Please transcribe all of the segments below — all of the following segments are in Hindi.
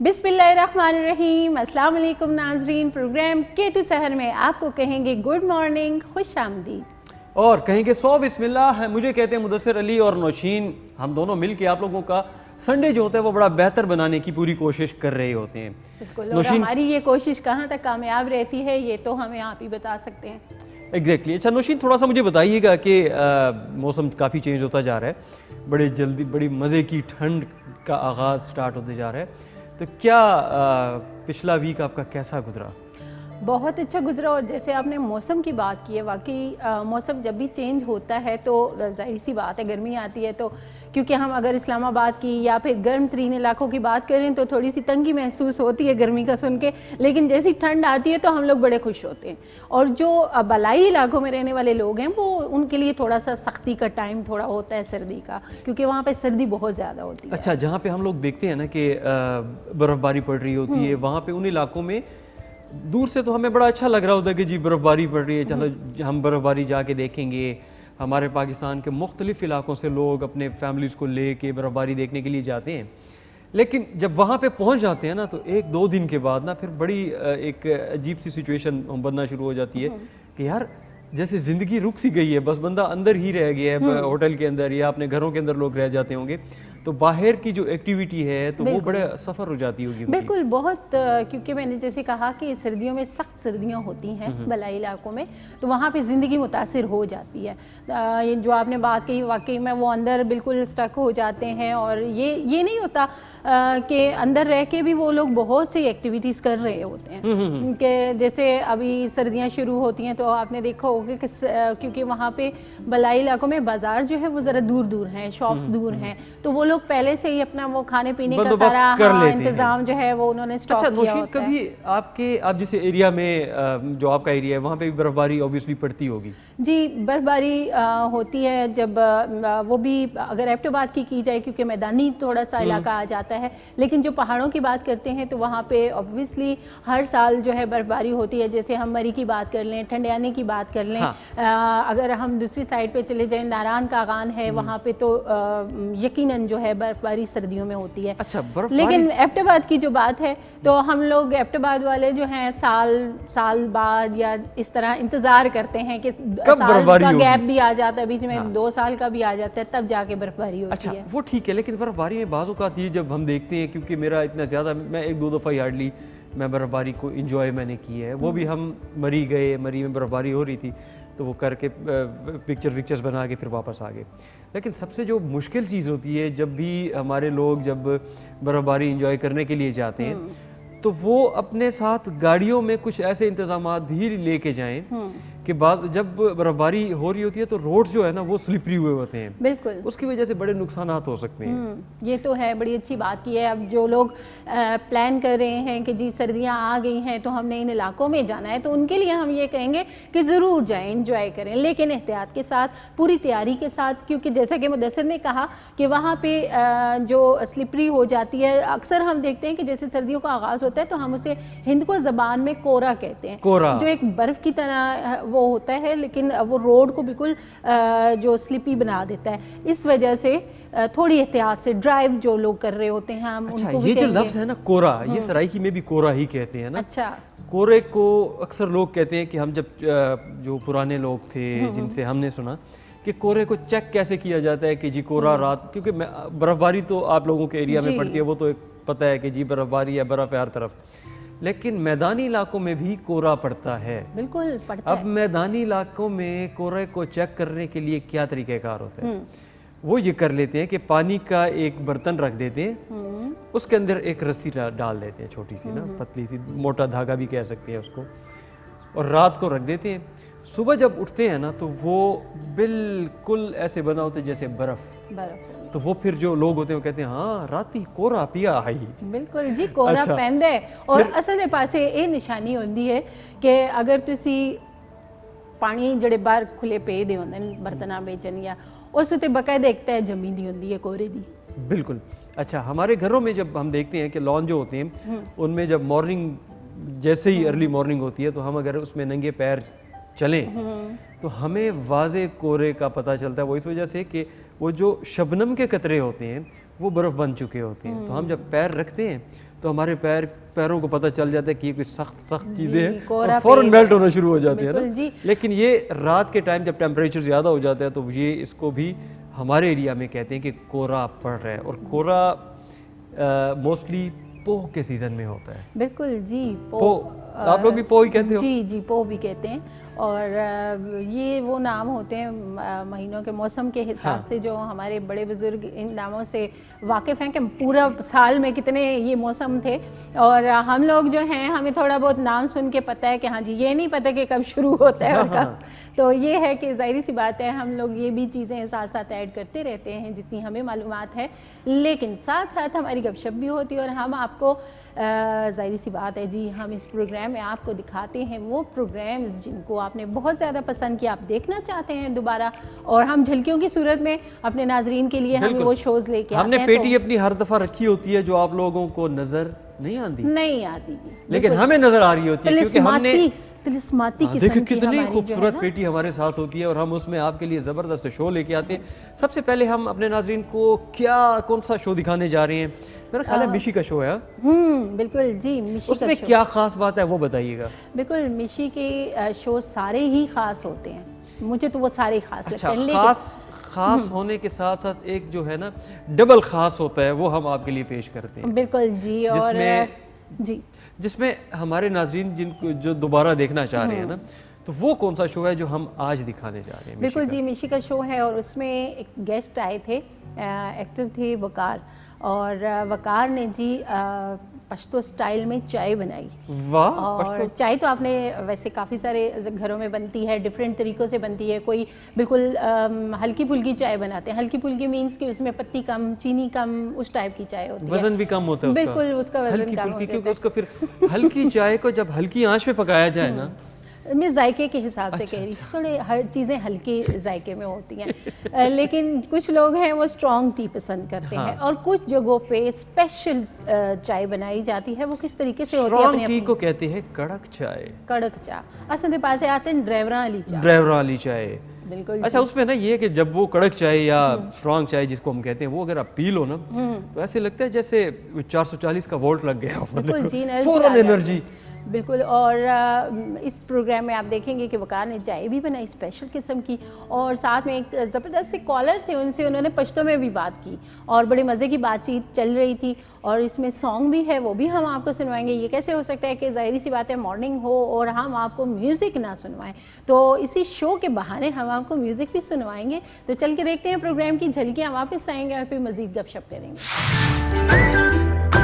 बिस्मिल्लाहिर्रहमानिर्रहीम। अस्सलाम वालेकुम नाज़रीन। प्रोग्राम के टू सहर में आपको कहेंगे गुड मॉर्निंग, खुश आमदीद, और कहेंगे 100 बिस्मिल्लाह है। मुझे कहते हैं मुदस्सिर अली और नौशीन। हम दोनों मिलके आप लोगों का संडे जो होता है वो बड़ा बेहतर बनाने की पूरी कोशिश कर रहे होते हैं। बिल्कुल। और हमारी ये कोशिश कहाँ तक कामयाब रहती है ये तो हमें आप ही बता सकते हैं। एग्जैक्टली। अच्छा नौशीन, थोड़ा सा मुझे बताइएगा कि मौसम काफ़ी चेंज होता जा रहा है, बड़े जल्दी बड़ी मज़े की ठंड का आगाज़ स्टार्ट होते जा रहा है, तो क्या पिछला वीक आपका कैसा गुजरा? बहुत अच्छा गुजरा। और जैसे आपने मौसम की बात की है, वाकई मौसम जब भी चेंज होता है तो जाहिर सी बात है गर्मी आती है, तो क्योंकि हम अगर इस्लामाबाद की या फिर गर्म तरीन इलाकों की बात करें तो थोड़ी सी तंगी महसूस होती है गर्मी का सुन के, लेकिन जैसी ठंड आती है तो हम लोग बड़े खुश होते हैं। और जो बलाई इलाकों में रहने वाले लोग हैं वो उनके लिए थोड़ा सा सख्ती का टाइम थोड़ा होता है सर्दी का, क्योंकि वहाँ पर सर्दी बहुत ज़्यादा होती है। अच्छा, जहाँ पे हम लोग देखते हैं ना कि बर्फ़बारी पड़ रही होती है, वहाँ पे उन इलाकों में दूर से तो हमें बड़ा अच्छा लग रहा होता है कि जी बर्फ़बारी पड़ रही है, चलो हम बर्फ़बारी जाके देखेंगे। हमारे पाकिस्तान के मुख्तलिफ़ इलाकों से लोग अपने फैमिलीज़ को ले के बर्फ़बारी देखने के लिए जाते हैं, लेकिन जब वहाँ पे पहुँच जाते हैं ना तो 1-2 दिन के बाद ना फिर बड़ी एक अजीब सी सिचुएशन बनना शुरू हो जाती है कि यार जैसे ज़िंदगी रुक सी गई है, बस बंदा अंदर ही रह गया है होटल के अंदर या अपने घरों के अंदर लोग रह जाते होंगे, तो बाहर की जो एक्टिविटी है तो वो बड़े सफ़र हो जाती होगी। बिल्कुल, बहुत क्योंकि मैंने जैसे कहा कि सर्दियों में सख्त सर्दियाँ होती हैं बलाई इलाकों में, तो वहाँ पे ज़िंदगी मुतासिर हो जाती है। ये जो आपने बात कही वाकई में वो अंदर बिल्कुल स्टक हो जाते हैं। और ये नहीं होता कि अंदर रह के भी वो लोग बहुत सी एक्टिविटीज़ कर रहे होते हैं, कि जैसे अभी सर्दियाँ शुरू होती हैं तो आपने देखा होगा कि क्योंकि वहाँ पे बलाई इलाकों में बाज़ार जो है वो ज़रा दूर दूर हैं, शॉप्स दूर हैं, तो वो लोग पहले से ही अपना वो खाने पीने का सारा इंतजाम जो है वो उन्होंने स्टॉक किया होता है। कभी आप जिस एरिया में जो आपका एरिया है वहाँ पे भी बर्फबारी ऑब्वियसली पड़ती होगी? जी, बर्फबारी होती है जब वो भी अगर एबटाबाद की जाए क्योंकि मैदानी थोड़ा सा इलाका आ जाता है, लेकिन जो पहाड़ों की बात करते हैं तो वहाँ पे ऑब्वियसली हर साल जो है बर्फबारी होती है। जैसे हम मरी की बात कर लें, ठंडियाने की बात कर लें, अगर हम दूसरी साइड पे चले जाएं नारायण कागान है, वहाँ पे तो यकीनन जो है बर्फबारी सर्दियों में होती है। अच्छा, लेकिन एबटाबाद की जो बात है तो हम लोग एबटाबाद वाले जो हैं साल बाद या इस तरह इंतज़ार करते हैं कि साल का गैप भी आ जाता है बीच में, 2 साल का भी आ जाता है, तब जाके बर्फबारी होती है। वो ठीक है, लेकिन बर्फबारी में बाज़ औक़ात ये जब हम देखते हैं, क्योंकि मेरा इतना ज़्यादा, मैं 1-2 दफ़ा हार्डली मैं बर्फबारी को इंजॉय मैंने की है, वो भी हम मरी गए, मरी में बर्फबारी हो रही थी तो वो करके पिक्चर्स बना के फिर वापस आ गए। लेकिन सबसे जो मुश्किल चीज़ होती है जब भी हमारे लोग जब बर्फबारी इंजॉय करने के लिए जाते हैं तो वो अपने साथ गाड़ियों में कुछ ऐसे इंतजामात भी लेके जाएं कि बाद जब बर्फबारी हो रही होती है तो रोड्स जो है ना वो स्लिपरी हुए होते हैं, बिल्कुल उसकी वजह से बड़े नुकसानात हो सकते हैं। ये तो है, बड़ी अच्छी बात की है। अब जो लोग प्लान कर रहे हैं कि जी सर्दियां आ गई हैं तो हमने इन इलाकों में जाना है, तो उनके लिए हम ये कहेंगे कि ज़रूर जाएं, इंजॉय करें, लेकिन एहतियात के साथ, पूरी तैयारी के साथ, क्योंकि जैसा कि मुदस्सिर ने कहा कि वहाँ पे जो स्लिपरी हो जाती है, अक्सर हम देखते हैं कि जैसे सर्दियों का आगाज़ होता है तो हम उसे हिंद को ज़बान में कोरा कहते हैं, जो एक बर्फ़ की तरह वो होता है, लेकिन वो रोड को बिल्कुल जो स्लिपी बना देता है। इस वजह से थोड़ी एहतियात से ड्राइव जो लोग कर रहे होते हैं हम उनको भी ये जो लफ्ज़ है ना कोरा, ये सराइकी में भी कोरा ही कहते हैं ना। अच्छा, कोरे को अक्सर लोग कहते हैं कि हम जब जो पुराने लोग थे जिनसे हमने सुना कि कोरे को चेक कैसे किया जाता है कि जी कोरा रात, क्योंकि बर्फबारी तो आप लोगों के एरिया में पड़ती है, वो तो पता है कि जी बर्फबारी या बर्फ है हर तरफ, लेकिन मैदानी इलाकों में भी कोरा पड़ता है। बिल्कुल पड़ता है। अब है। मैदानी इलाकों में कोरे को चेक करने के लिए क्या तरीक़ेकार होता है? वो ये कर लेते हैं कि पानी का एक बर्तन रख देते हैं, उसके अंदर एक रस्सी डाल देते हैं, छोटी सी ना, पतली सी, मोटा धागा भी कह सकते हैं उसको, और रात को रख देते हैं। सुबह जब उठते हैं ना तो वो बिल्कुल ऐसे बना होता है जैसे बर्फ। तो वो फिर जो लोग होते हैं वो कहते हैं हाँ राती कोरा पिया आई। बिल्कुल जी, कोरा पैंदा है। और असल पासे ये निशानी होती है कि अगर तुसी पानी जड़े बाहर खुले पे दे होंदे बर्तना बेचन या उस ते बकायदा एक तय जमी दी होती है कोरे दी। बिल्कुल। अच्छा, हमारे घरों में जब हम देखते हैं कि लॉन जो होते हैं उनमें जब मॉर्निंग जैसे ही अर्ली मॉर्निंग होती है तो हम अगर उसमें नंगे पैर चलें तो हमें वाज़े कोरे का पता चलता है। वो इस वजह से कि वो जो शबनम के कतरे होते हैं वो बर्फ़ बन चुके होते हैं। तो हम जब पैर रखते हैं तो हमारे पैरों को पता चल जाता है कि ये कोई सख्त सख्त चीज़ें हैं और फ़ौरन मेल्ट होना शुरू हो जाते हैं ना। लेकिन ये रात के टाइम जब टेम्परेचर ज़्यादा हो जाता है तो ये इसको भी हमारे एरिया में कहते हैं कि कोहरा पड़ रहा है। और कोहरा मोस्टली पोह के सीज़न में होता है। बिल्कुल जी, पोह आप लोग भी पोह ही कहते हो? जी जी, पोह भी कहते हैं। और ये वो नाम होते हैं महीनों के मौसम के हिसाब से, जो हमारे बड़े बुजुर्ग इन नामों से वाकिफ़ हैं कि पूरा साल में कितने ये मौसम थे। और हम लोग जो हैं हमें थोड़ा बहुत नाम सुन के पता है कि हाँ जी, ये नहीं पता कि कब शुरू होता है और कब। तो ये है कि ज़ाहिर सी बात है हम लोग ये भी चीज़ें साथ साथ ऐड करते रहते हैं जितनी हमें मालूमात है, लेकिन साथ साथ हमारी गपशप भी होती है। और हम आपको ज़ाहिर सी बात है जी, हम इस प्रोग्राम में आपको दिखाते हैं वो प्रोग्राम्स जिनको आपने बहुत ज़्यादा पसंद किया, आप देखना चाहते हैं दोबारा, और हम झलकियों की सूरत में अपने नाजरीन के लिए हमें वो शोज़ लेके आते हैं। हमने पेटी अपनी हर दफ़ा रखी होती है जो आप लोगों को नज़र नहीं आती जी, लेकिन हमें नज़र आ रही होती है, क्योंकि हमने तिलिस्माती देखिए कितनी खूबसूरत पेटी हमारे साथ होती है और हम उसमें आपके लिए ज़बरदस्त शो लेके आते हैं। सबसे पहले हम अपने नाज़रीन को कौन सा शो दिखाने जा रहे हैं? मेरा ख्याल है मिशी का शो है। बिल्कुल जी, मिशी उसमें क्या खास बात है वो बताइएगा। बिल्कुल, मिशी के शो सारे ही खास होते हैं, मुझे तो वो सारे खास लगते हैं। खास होने के साथ साथ एक जो है ना डबल खास होता है, वो हम आपके लिए पेश करते हैं। बिल्कुल जी। और जिसमें हमारे नाज़रीन जिनको जो दोबारा देखना चाह रहे हैं ना, तो वो कौन सा शो है जो हम आज दिखाने जा रहे हैं? बिल्कुल जी, मिशी का शो है और उसमें एक गेस्ट आए थे, एक्टर थे वकार, और वकार ने जी पश्तो स्टाइल में चाय बनाई। वाह! और चाय तो आपने वैसे काफ़ी सारे घरों में बनती है, डिफरेंट तरीक़ों से बनती है। कोई बिल्कुल हल्की फुल्की चाय बनाते हैं, हल्की फुल्की मीन्स कि उसमें पत्ती कम, चीनी कम, उस टाइप की चाय होती है। वज़न भी कम होता है उसका। बिल्कुल, उसका वज़न कम होता है, क्योंकि उसका फिर हल्की चाय को जब हल्की आंच पे पकाया जाए ना, मैं जायके के हिसाब से कह रही हूँ, थोड़े हर चीज़ें हल्के जायके में होती हैं। लेकिन कुछ लोग हैं वो स्ट्रॉन्ग टी पसंद करते हैं, और कुछ जगहों पे स्पेशल चाय बनाई जाती है। वो किस तरीके से होती है? स्ट्रॉन्ग टी को कहते हैं कड़क चाय। कड़क चाय असल में पास आते हैं ड्राइवरा वाली चाय। बिल्कुल। अच्छा, उसमें ना ये कि जब वो कड़क चाय या स्ट्रॉन्ग चाय जिसको हम कहते हैं, वो अगर आप पी लो ना तो ऐसे लगता है जैसे 440 का वोल्ट लग गया, फौरन एनर्जी। बिल्कुल। और इस प्रोग्राम में आप देखेंगे कि वकार ने चाय भी बनाई स्पेशल किस्म की, और साथ में एक ज़बरदस्त से कॉलर थे, उनसे उन्होंने पश्तो में भी बात की और बड़ी मज़े की बातचीत चल रही थी। और इसमें सॉन्ग भी है, वो भी हम आपको सुनवाएंगे। ये कैसे हो सकता है कि ज़ाहिर सी बात है मॉर्निंग हो और हम आपको म्यूज़िक ना सुनवाएं, तो इसी शो के बहाने हम आपको म्यूज़िक भी सुनवाएंगे। तो चल के देखते हैं प्रोग्राम की झलकियाँ, वापस आएंगे और फिर मज़ीद गपशप करेंगे।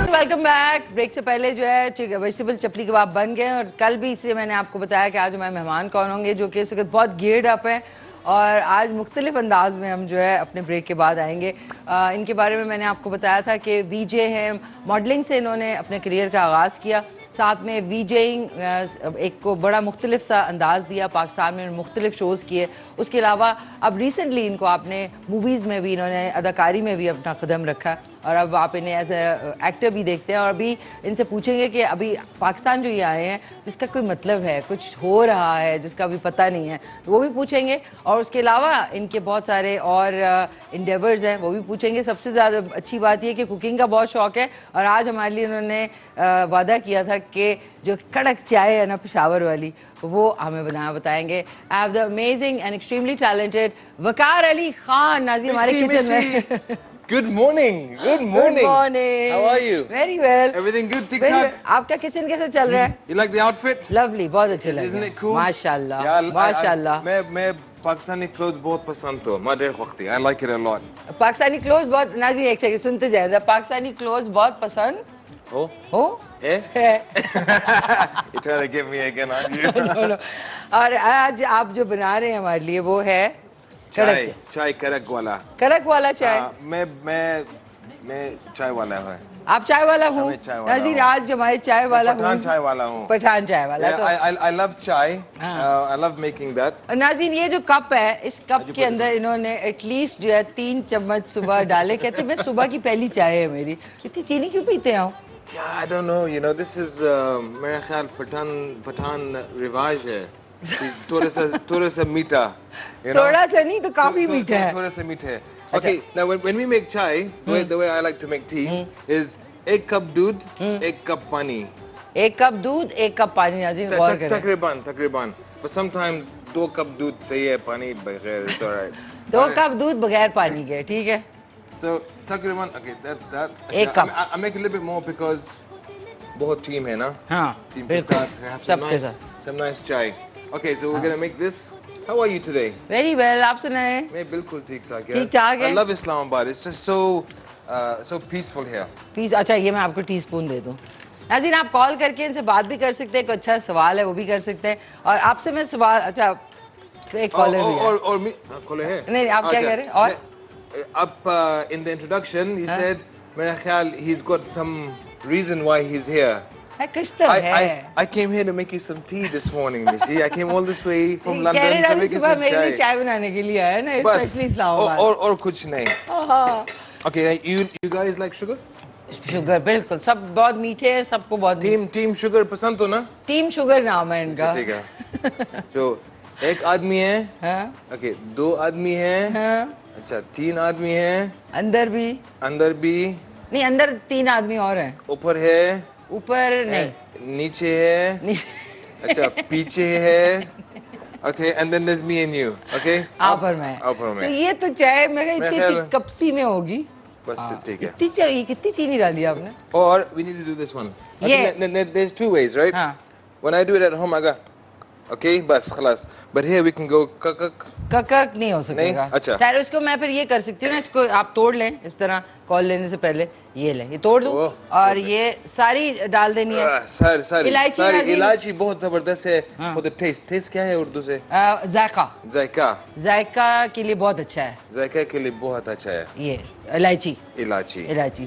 Welcome back. ब्रेक से पहले जो है वेजिटेबल चपली कबाब बन गए, और कल भी इसलिए मैंने आपको बताया कि आज हमारे मेहमान कौन होंगे, जो कि इस वक्त बहुत गियर्ड अप है और आज मुख्तलिफ अंदाज में हम जो है अपने ब्रेक के बाद आएंगे। इनके बारे में मैंने आपको बताया था कि वीजे हैं, मॉडलिंग से इन्होंने अपने करियर का आगाज़ किया, साथ में वीजेइंग एक को बड़ा मुख्तलिफ सा अंदाज़ दिया, पाकिस्तान में मुख्तलिफ शोज़ किए। उसके अलावा अब रिसेंटली इनको आपने मूवीज़ में भी, इन्होंने अदाकारी में भी अपना कदम रखा, और अब आप इन्हें एज एक्टर भी देखते हैं। और अभी इनसे पूछेंगे कि अभी पाकिस्तान जो ये आए हैं जिसका कोई मतलब है, कुछ हो रहा है जिसका अभी पता नहीं है, तो वो भी पूछेंगे। और उसके अलावा इनके बहुत सारे और इंडेवर्स हैं, वो भी पूछेंगे। सबसे ज़्यादा अच्छी बात ये कि कुकिंग का बहुत शौक़ है, और आज हमारे लिए उन्होंने वादा किया था कि जो कड़क चाय है ना पेशावर वाली, वो हमें बताएंगे। I have the amazing and extremely talented Waqar Ali Khan Nazi हमारे किचन में। Good morning. Good morning. Good morning. How are you? Very well. Everything good? Tic Very tac? well. आपका किचन कैसे चल रहा है? You like the outfit? Lovely, बहुत अच्छे लग रहे हैं। Isn't it cool? माशाल्लाह, Yeah, माशाल्लाह। मैं पाकिस्तानी clothes बहुत पसंद तो मैं देख वक्ती I like it a lot. Pakistani clothes बहुत, नाज़ी एक सेकंड सुनते जाए, पाकिस्तानी क्लोथ्स बहुत पसंद हो? Eh? You trying to get me again, aren't you? No, no. और आज आप जो बना रहे हैं हमारे लिए वो है चाय कड़क वाला। कड़क वाला चाय। मैं चाय वाला हूँ। आप चाय वाला हूँ? नाज़ीर आज जो हमारे चाय वाला हूँ। पठान चाय वाला हूँ। पठान चाय वाला। I love चाय। I love making that। नाज़ीर ये जो कप है, इस कप के अंदर इन्होंने एटलीस्ट जो है 3 चम्मच सुबह डाले। कहते मैं सुबह की पहली चाय है मेरी। इतनी चीनी क्यों पीते हैं? Yeah, I don't know. You know, this is मेरा ख्याल पठान रिवाज है। थोड़ा सा मीठा। थोड़ा सा नहीं तो काफी मीठा है। थोड़ा सा मीठा है। Okay, now when we make chai, the way I like to make tea is 1 cup दूध, 1 cup पानी. 1 कप दूध 1 कप पानी। नाज़रीन गौर करें, तकरीबन. But sometimes 2 cup दूध सही है, पानी बगैर, it's alright. 2 कप दूध बगैर पानी के, ठीक है। So तकरीबन, okay, that's that. 1 cup। I make a little bit more because बहुत team है ना? हाँ, Team के साथ have सबके साथ। some nice chai. Okay, so we're gonna make this. How are you today? Very well, आप सुनाए? मैं बिल्कुल ठीक-ठाक है। ठीक-ठाक है? I love Islamabad. It's just so peaceful here. Please, अच्छा ये मैं आपको टीस्पून दे दूं। नाज़रीन आप कॉल करके इनसे बात भी कर सकते हैं, कोई अच्छा सवाल है वो भी कर सकते हैं। और आपसे मैं सवाल, अच्छा एक कॉलर भी है। और कॉलर है? नहीं, आप क्या कह रहे हैं? और up in the introduction he said मेरा ख्याल he's got some reason why he's here. कुछ तो है। I came here to make you some tea this morning, Mishi. I came all this way from कह London रहे to हैं make you सुबह some मेरे लिए chai. चाय बनाने के लिए आया ना, बस स्पेशली इस्लामाबाद। और कुछ नहीं. हाँ, Okay, you guys like sugar? Sugar बिल्कुल, सब बहुत मीठे हैं, सबको बहुत Team sugar पसंद तो ना? टीम शुगर नाम है इनका। ठीक है. जो एक आदमी है. हाँ, Okay, 2 आदमी है. हाँ, अच्छा 3 आदमी है. अंदर भी अंदर भी. नहीं, अंदर 3 आदमी और हैं। ऊपर है. ऊपर नहीं, नीचे है. अच्छा पीछे है. Okay, and then there's me and you. Okay? आप और मैं। आप और तो मैं. ये तो चाय मैं मैं इतनी ख्याल- कपसी में होगी। बस ठीक है. कितनी चाहिए, कितनी चीनी डाली आपने? Or we need to do this one. I Yeah. think there's 2 ways, right? हाँ, When I do it at home, I go, okay, बस खलास. But here we can go kakak. कक नहीं हो सकेगा। नहीं? अच्छा। शायद उसको मैं फिर ये कर सकती हूँ ना, इसको आप तोड़ लें इस तरह, कॉल लेने से पहले ये लें, ये तोड़ दूँ ओह, और ये सारी डाल देनी है। सारी इलायची इलायची बहुत जबरदस्त है for the taste. Taste क्या है उर्दू से? जायका, जायका. जायका के लिए बहुत अच्छा है जायका के लिए बहुत अच्छा है. ये इलायची। इलायची. इलायची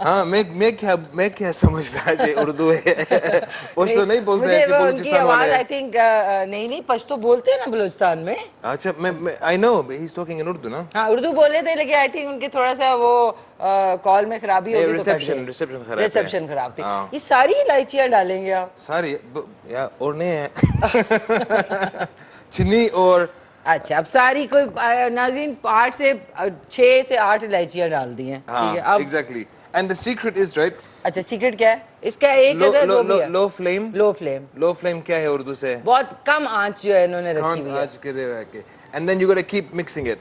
हाँ मैं क्या समझता है जे उर्दू है पश्तो नहीं बोलते हैं कि बलूचिस्तान वाले आई थिंक नहीं पश्तो बोलते हैं ना बलूचिस्तान में। अच्छा मैं I know he is talking in Urdu ना हाँ, उर्दू बोले थे लेकिन आई थिंक उनके थोड़ा सा वो कॉल में खराबी होगी, रिसेप्शन खराब है. रिसेप्शन खराब थी। हाँ. ये सारी इलायचियाँ डालेंगे आप? सारी या और नहीं है चीनी और अच्छा, अब सारी कोई नाज़रीन 8 से 6 से 8 इलायचियाँ डाल दी हैं, ठीक है। अब exactly and the secret is right अच्छा, सीक्रेट क्या है इसका? एक है दो भी है। Low flame. Low flame, low flame क्या है उर्दू से? बहुत कम आंच जो है इन्होंने रखी हुई है। आज के रह के and then you gotta keep mixing it.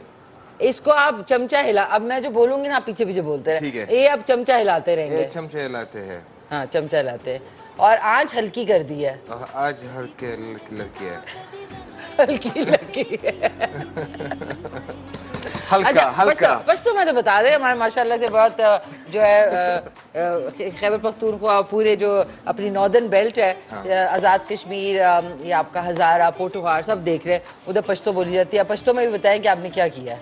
इसको आप चमचा हिला, अब मैं जो बोलूंगी ना आप पीछे पीछे बोलते रहे। ठीक है। ये अब चमचा हिलाते ये रहेंगे। चमचे हिलाते हैं. हाँ, चमचा हिलाते हैं और आंच हल्की कर दी है। आज हर के लड़की है हल्की लगी है। हल्का हल्का. बस तो मैं तो बता दे, हमारे माशाल्लाह से बहुत जो है खैबर पख्तूनख्वा पूरे जो अपनी नॉर्दर्न बेल्ट है, आज़ाद कश्मीर, ये आपका हज़ारा, पोटोहार सब देख रहे हैं, उधर पश्तो बोली जाती है। पश्तो में भी बताएं कि आपने क्या किया है।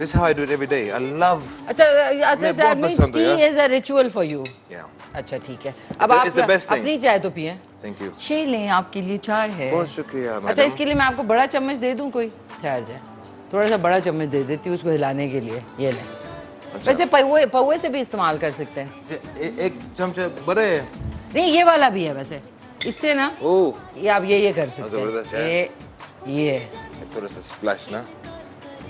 This is how I do it every day. I love. अच्छा, मैं that बहुत means पसंद है tea is a ritual for you। Yeah. अच्छा ठीक है, अब It's the आप best thing. अपनी चाय तो पिए। Thank you. ये लें, आपके लिए चाय है। बहुत शुक्रिया अच्छा, मैडम. इसके लिए मैं आपको बड़ा चम्मच दे दूं कोई? ठहर जाए, थोड़ा सा बड़ा चम्मच दे देती हूँ उसको हिलाने के लिए। ये लें। अच्छा. वैसे पौवे से भी इस्तेमाल कर सकते हैं। एक चमचा बड़े है. नहीं, ये वाला भी है वैसे, इससे ना ओह ये आप ये कर सकते जबरदस्त हैं। है. ये थोड़ा सा स्प्लैश ना.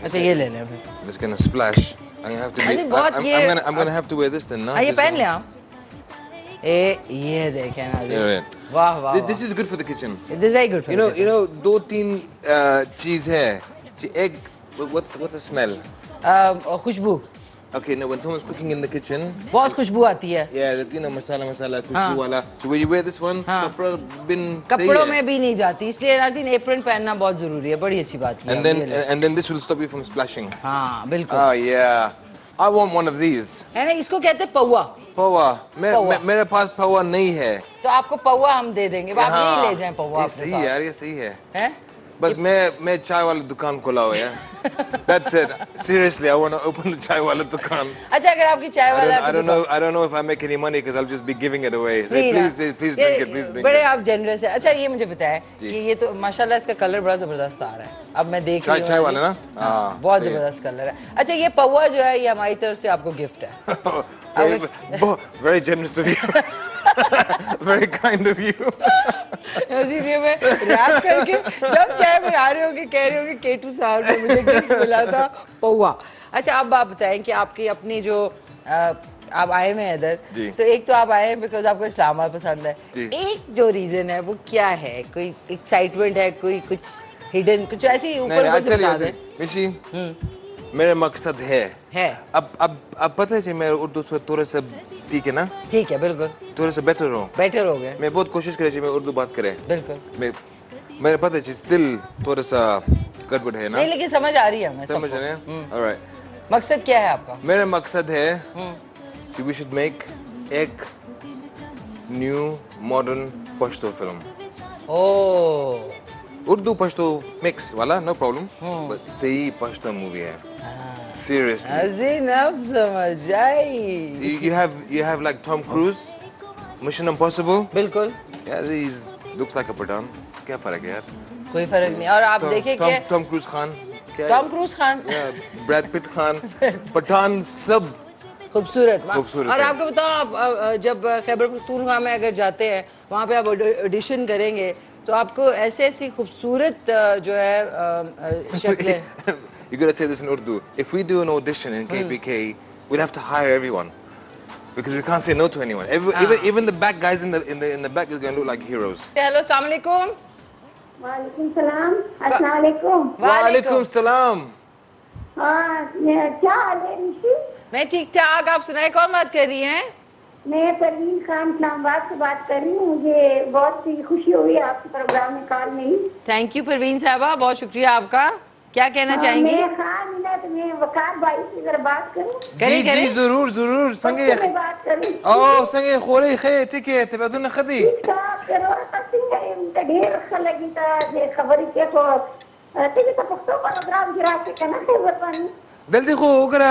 अच्छा, ये ले लें फिर। I'm just gonna splash. I'm gonna have to. अरे बहुत ये- I'm gonna have to wear this then, no? हाँ, ये This पहन one. ले आप। ये देखें ना, Yeah, right. वाह वाह। This is good for the kitchen. This is very good for You know, 2-3 चीज है. Egg. What's the smell? Khushboo, Okay, now when someone's cooking in the kitchen, बहुत खुशबू आती है। yeah, you know, masala, हाँ. खुशबू वाला. So when you wear this one, हाँ. कपड़ा बिन कपड़ों में भी नहीं जाती, इसलिए नाज़रीन एप्रन पहनना बहुत जरूरी है। बड़ी अच्छी बात है। And then this will stop you from splashing. हाँ बिल्कुल, Oh yeah. I want one of these. है ना, इसको कहते हैं पौवा। पौवा. पौवा। मेरे पास पौवा नहीं है. तो आपको पौवा हम दे देंगे, आप हाँ, नहीं ले जाएं पौवा ये अपने सही साथ। है यार, ये सही है. हैं? बस मैं चाय वाली दुकान खोला हुआ है. That's it. Seriously, I want to open a चाय वाला दुकान. अच्छा, अगर आपकी चाय वाला I don't know if I make any money because I'll just be giving it away. So please drink it, please drink बड़े it. आप जनरस है. अच्छा, ये मुझे बताएं कि ये तो माशाल्लाह इसका कलर बड़ा जबरदस्त आ रहा है. अब मैं देख रही हूँ चाय वाला ना? हाँ, बहुत जबरदस्त कलर है. अच्छा, ये पौवा जो है ये हमारी तरफ से आपको गिफ्ट है. Very generous of you. Very kind of you. इसीलिए मैं रैप करके जब चाय बना रहे होंगे कह रहे होंगे केटू साहब ने मुझे गिफ्ट मिला था पौवा. अच्छा, अब आप बताएं कि आपकी अपनी जो आप आए हैं इधर, तो एक तो आप आए हैं बिकॉज आपको इस्लामाबाद पसंद है. एक जो रीजन है वो क्या है? कोई एक्साइटमेंट है, कोई कुछ हिडन, कुछ ऐसी ऊपर बता दें. मिशी, मेरा मकसद है अब पता है मैं उर्दू से थोड़ा सा ठीक है ना? ठीक है, बिल्कुल थोड़ा सा बेटर हो गया. मैं बहुत कोशिश करे मैं उर्दू बात करे. बिल्कुल मेरे पता है स्टिल थोड़ा सा गड़बड़ है ना? नहीं, लेकिन समझ आ रही है हमें. समझ रहे हैं? ऑलराइट. मकसद क्या है आपका? मेरा मकसद है कि वी शुड मेक एक new modern Pashto film. Urdu Pashto mix वाला, नो प्रॉब्लम, बट सही पश्तो मूवी है. Seriously. अजीन, अब समझ आई. You have like Tom Cruise, Mission Impossible. बिल्कुल. Yeah, he looks like a Pathan. क्या फर्क है यार? कोई फर्क नहीं. और आप देखिए कि Tom Cruise Khan. Tom Cruise Khan. Brad Pitt Khan. Pathan सब खूबसूरत. खूबसूरत. और आपको बताओ, आप जब खैबर पख्तूनख्वा में अगर जाते हैं वहाँ पे आप ऑडिशन करेंगे तो आपको ऐसी खूबसूरत जो है शक्लें. You gotta say this in Urdu. If we do an audition in KPK, we'll have to hire everyone because we can't say no to anyone. Even the back guys in the back is gonna look like heroes. Hello, अस्सलाम वालेकुम. वालेकुम सलाम. अस्सलाम वालेकुम. वालेकुम सलाम. क्या हाल है ऋषि? मैं ठीक ठाक. आप सुनाए, कौन बात कर रही हैं? मैं परवीन खान इस्लामाबाद से बात कर रही हूँ. मुझे बहुत सी खुशी हुई आपके प्रोग्राम में कॉल में. थैंक यू परवीन साहबा, बहुत शुक्रिया आपका. क्या कहना चाहेंगी? मैं खान मिनट में वकार भाई से जरा बात करूं. जी जरूर संगे बात करूं. ओ संगे खोले खे ठीक है तबदुन खदी करो तसिंग ढेर खलगी ता जे खबर के को ते तो पक्तो प्रोग्राम गिरा के कना खबर पानी दल्दी खो ओकरा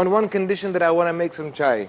on one condition that I want to make some chai.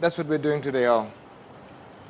That's what we're doing today.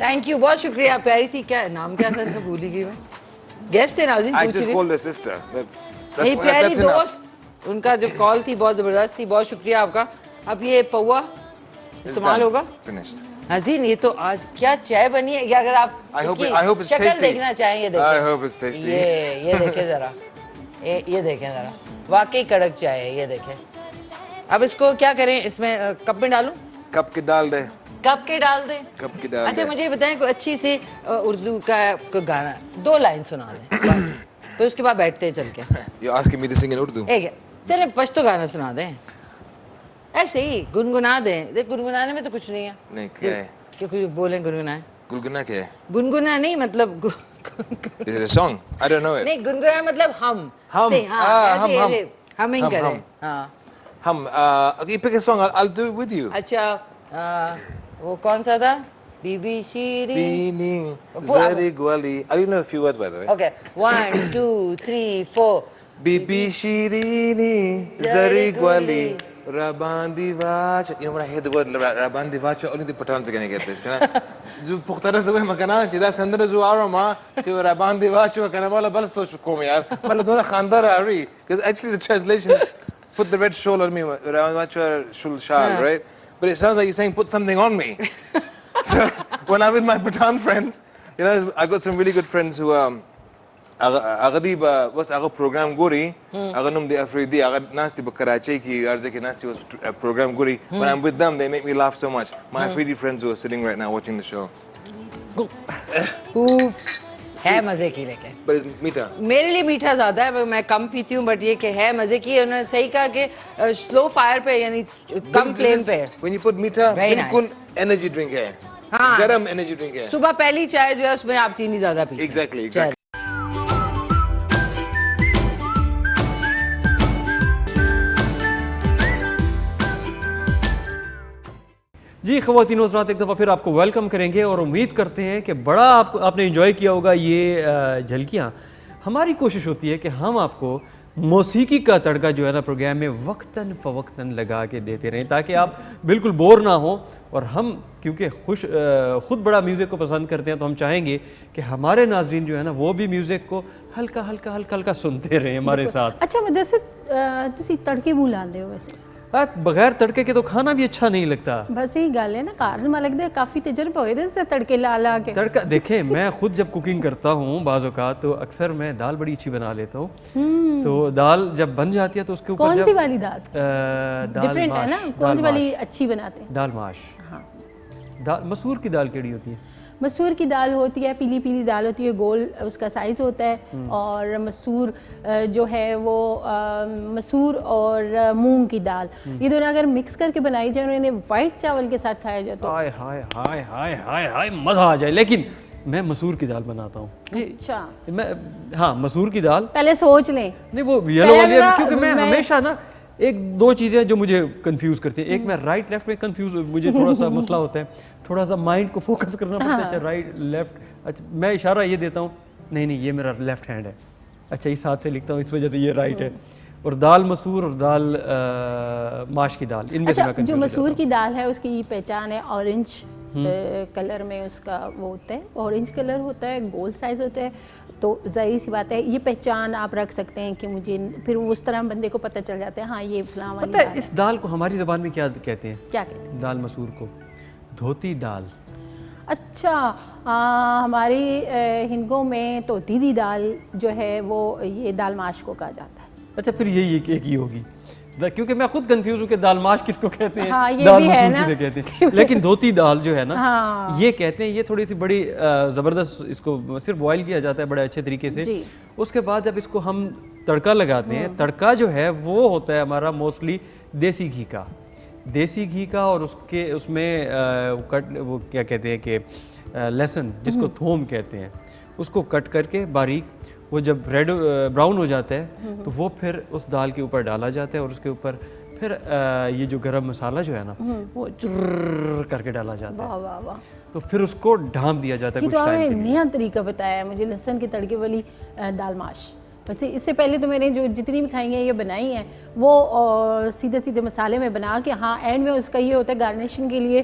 Thank you, बहुत शुक्रिया. प्यारी थी. क्या नाम क्या था? भूल ही गई मैं. गेस्ट थे नाज़रीन. I just called her sister. That's प्यारी enough. दोस्त. उनका जो कॉल थी बहुत ज़बरदस्त थी. बहुत शुक्रिया आपका. अब ये पौवा इस्तेमाल होगा. Finished. नाज़रीन, ये तो आज क्या चाय बनी है. अगर आप I hope it's शक्ल tasty. देखना चाहें, ये देखिए. I hope it's tasty. ये देखें ज़रा. ये देखें ज़रा. वाकई कड़क चाय है. ये देखें. अब इसको क्या करें? इसमें कप में डालूं? कप के डाल दे. कप के डाल दें. कप के डाल. अच्छा, मुझे बताएं कोई अच्छी सी उर्दू का कोई गाना 2 लाइन सुना दें. तो उसके बाद बैठते हैं चल के. You're asking me to sing in Urdu? चले पश्तो गाना सुना दें. ऐसे ही गुनगुना दें. देख, गुनगुनाने में तो कुछ नहीं है. नहीं, क्या है? कि कुछ बोलें गुनगुनाएं. गुनगुना क्या है? गुनगुना नहीं मतलब Is it a song? I don't know it. नहीं, गुनगुना मतलब हम. हमिंग करें. हाँ. हम. Okay, pick a song. I'll do it with you. अच्छा, वो कौन सा था? बीबी शीरी. Bini Zari Gwali. I only know a few words by the way. Okay, 1, 2, 3, 4. Bibi Shirini Zari Gwali Rabandi Vacha. You know, when I hear the word Rabandi Vacha, only the Pathans are going to get this. जो पुख्तारा तो वही मकाना जिदा संदर जो आ रहा माँ जो राबांदी वाचो करने वाला बल सोच को मैं यार मतलब थोड़ा खानदार आ रही because actually the translation put the red shawl on me, shawl, right? But it sounds like you're saying put something on me. So when I'm with my Pathan friends, you know, I got some really good friends who agadi ba was aga program guri, aga num de Afridi, aga nasti ba Karachi ki arze ki nasti was program guri. When I'm with them, they make me laugh so much. My Afridi friends who are sitting right now watching the show. है मजे की, लेकिन But it's मीठा. मेरे लिए मीठा ज्यादा है, मैं कम पीती हूँ, बट ये कि है मजे की। उन्होंने सही कहा कि स्लो फायर पे यानी कम फ्लेम पे। When you put मीठा, Very बिल्कुल energy drink है, हाँ। गरम energy drink है। सुबह पहली चाय जो है उसमें आप चीनी ज्यादा पीते हैं। Exactly. चल। जी ख़वातीन व हज़रात, एक दफ़ा फिर आपको वेलकम करेंगे और उम्मीद करते हैं कि बड़ा आपने एंजॉय किया होगा ये झलकियाँ। हमारी कोशिश होती है कि हम आपको मौसीकी का तड़का जो है ना प्रोग्राम में वक्तन फ़वक्तन लगा के देते रहें, ताकि आप बिल्कुल बोर ना हो। और हम क्योंकि ख़ुद बड़ा म्यूज़िक को पसंद करते हैं, तो हम चाहेंगे कि हमारे नाजरीन जो है ना वो भी म्यूज़िक को हल्का हल्का हल्का हल्का सुनते रहें हमारे साथ। अच्छा मुदस्सिर, तुसी तड़के मूल आंदे हो वैसे? बगैर तड़के के तो खाना भी अच्छा नहीं लगता। बस यही गल है ना, कारण मैं लगता है काफ़ी तजर्बा हो गया इससे तड़के ला ला के। तड़का देखें, मैं खुद जब कुकिंग करता हूँ बाज़ औक़ात, तो अक्सर मैं दाल बड़ी अच्छी बना लेता हूँ। तो दाल जब बन जाती है तो उसके ऊपर कौन सी वाली दाल? दाल डिफरेंट है ना, कौन सी वाली अच्छी बनाते हैं? दाल माश। हाँ, दाल मसूर की दाल केड़ी होती है? मसूर की दाल होती है, पीली पीली दाल होती है, गोल उसका साइज़ होता है। और मसूर जो है वो मसूर और मूंग की दाल, ये दोनों अगर मिक्स करके बनाई जाए और इन्हें वाइट चावल के साथ खाया जाए तो हाय हाय हाय हाय हाय हाय मज़ा आ जाए। लेकिन मैं मसूर की दाल बनाता हूँ। अच्छा, मैं हाँ मसूर की दाल पहले सोच लें। नहीं, वो येलो वाली है, पहला क्योंकि मैं मैं- हमेशा ना एक दो चीज़ें जो मुझे कंफ्यूज करती हैं। एक मैं राइट लेफ्ट में कंफ्यूज, मुझे थोड़ा सा मसला होता है, थोड़ा सा माइंड को फोकस करना पड़ता है। अच्छा राइट लेफ्ट, अच्छा मैं इशारा ये देता हूँ, नहीं नहीं ये मेरा लेफ्ट हैंड है, अच्छा इस हाथ से लिखता हूँ, इस वजह से ये राइट है। और दाल मसूर और दाल माश की दाल, इनमें से अच्छा, मैं जो कंफ्यूज हो मसूर जाता की दाल है उसकी पहचान है ऑरेंज कलर में, उसका वो होता है, ऑरेंज कलर होता है, गोल साइज होता है। तो जाहिर सी बात है ये पहचान आप रख सकते हैं कि मुझे, फिर उस तरह बंदे को पता चल जाता है हाँ ये फलां हूँ। वाली पता है दाल इस दाल को हमारी ज़बान में क्या कहते हैं? क्या कहते हैं? दाल मसूर को धोती दाल। अच्छा, हमारी हिंदुओं में तो दीदी दाल जो है वो ये दाल माश को कहा जाता है। अच्छा फिर यही एक ही होगी, क्योंकि मैं खुद कंफ्यूज हूँ कि दाल माश किसको कहते हैं, हाँ, ये दाल भी है मसूर ना। किसे कहते हैं। लेकिन धोती दाल जो है ना, हाँ। ये कहते हैं, ये थोड़ी सी बड़ी ज़बरदस्त, इसको सिर्फ बॉयल किया जाता है बड़े अच्छे तरीके से। जी। उसके बाद जब इसको हम तड़का लगाते हैं, तड़का जो है वो होता है हमारा मोस्टली देसी घी का, देसी घी का। और उसमें वो क्या कहते हैं कि लहसुन, जिसको थोम कहते हैं, उसको कट करके बारीक, वो जब रेड ब्राउन हो जाता है तो वो फिर उस दाल के ऊपर डाला जाता है। और उसके ऊपर फिर ये जो गरम मसाला जो है ना वो चुर्र करके डाला जाता है। वाह वाह वाह, तो फिर उसको ढाँप दिया जाता है ये कुछ तो टाइम आपने के लिए। नया तरीका बताया है मुझे, लहसुन के तड़के वाली दाल माश। वैसे इससे पहले तो मैंने जो जितनी भी खाई हैं ये बनाई हैं वो सीधे सीधे मसाले में बना के, हाँ एंड में उसका ये होता है गार्निशिंग के लिए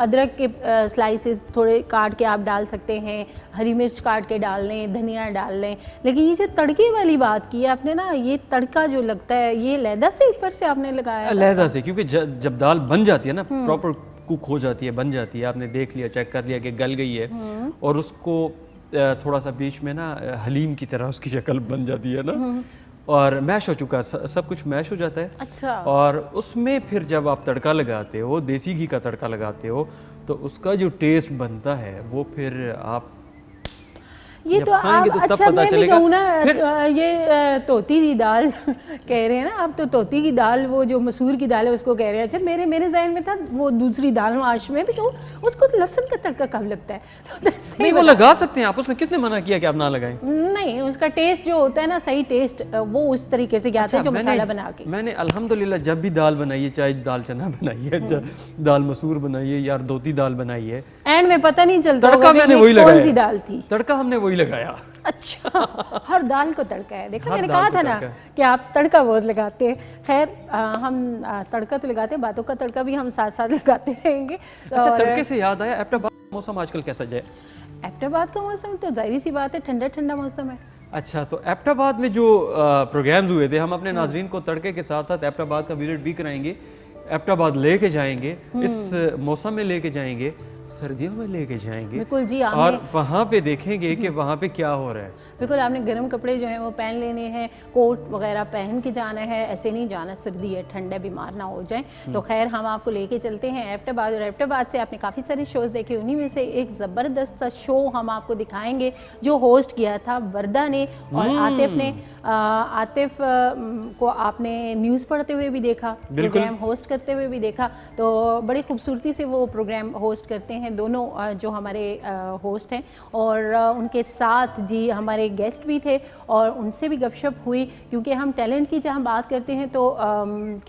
अदरक के स्लाइसेस थोड़े काट के आप डाल सकते हैं, हरी मिर्च काट के डाल लें, धनिया डाल लें। लेकिन ये जो तड़के वाली बात की है आपने ना, ये तड़का जो लगता है ये लहदा से ऊपर से आपने लगाया है? अलहदा से, क्योंकि जब दाल बन जाती है ना, प्रॉपर कुक हो जाती है, बन जाती है, आपने देख लिया, चेक कर लिया कि गल गई है, और उसको थोड़ा सा बीच में ना हलीम की तरह उसकी शक्ल बन जाती है ना, और मैश हो चुका, सब कुछ मैश हो जाता है। अच्छा, और उसमें फिर जब आप तड़का लगाते हो, देसी घी का तड़का लगाते हो, तो उसका जो टेस्ट बनता है वो फिर आप ये जब तो खाएंगे आप, तो तब अच्छा पता मैं भी चलेगा। कहूँ ना, फिर ये तोती की दाल कह रहे हैं ना आप, तो तोती की दाल वो जो मसूर की दाल है उसको कह रहे हैं। अच्छा मेरे ज़हन में था वो दूसरी दाल माश में भी कहूँ उसको तो लहसुन का तड़का कब लगता है, तो ऐसे नहीं, ही वो बता- लगा सकते हैं आप, उसमें किसने मना किया कि आप ना लगाएं? नहीं, उसका टेस्ट जो होता है ना, सही टेस्ट वो उस तरीके से आता है जो मसाला बना के। मैंने अल्हम्दुलिल्लाह जब भी दाल बनाई है, चाहे दाल चना बनाई है, दाल मसूर बनाई है, या धोती दाल बनाई है, एंड में पता नहीं चलता तड़का होगा कि मैंने ये वही कौन लगाया, सी दाल थी। तड़का हमने वही लगाया। अच्छा, हर दाल को तड़का है। देखा हर मैंने दाल कहा को था ना तड़का कि आप तड़का बहुत लगाते हैं। खैर हम तड़का तो लगाते हैं, बातों का तड़का भी हम साथ साथ लगाते रहेंगे। अच्छा, और तड़के से याद आया, एबटाबाद मौसम आजकल कैसा जाए? एबटाबाद का मौसम तो जाहिर सी बात है ठंडा ठंडा मौसम है। अच्छा, तो एबटाबाद में जो प्रोग्राम्स हुए थे, हम अपने नाजरीन को तड़के के साथ साथ एबटाबाद का विजिट भी कराएंगे, एबटाबाद लेके जाएंगे, इस मौसम में लेके जाएंगे, सर्दियों में लेके जाएंगे। बिल्कुल जी, और वहाँ पे देखेंगे कि वहाँ पे क्या हो रहा है। बिल्कुल, आपने गर्म कपड़े जो हैं वो पहन लेने हैं, कोट वगैरह पहन के जाना है, ऐसे नहीं जाना सर्दी है ठंड है बीमार ना हो जाए। तो खैर हम आपको लेके चलते हैं एबटाबाद, और एबटाबाद से आपने काफ़ी सारे शोज़ देखे, उन्हीं में से एक ज़बरदस्त सा शो हम आपको दिखाएंगे जो होस्ट किया था वर्दा ने और आतिफ ने। आतिफ को आपने न्यूज़ पढ़ते हुए भी देखा, प्रोग्राम होस्ट करते हुए भी देखा, तो बड़ी खूबसूरती से वो प्रोग्राम होस्ट करते हैं दोनों जो हमारे होस्ट हैं। और उनके साथ जी हमारे गेस्ट भी थे और उनसे भी गपशप हुई, क्योंकि हम टैलेंट की जहाँ बात करते हैं तो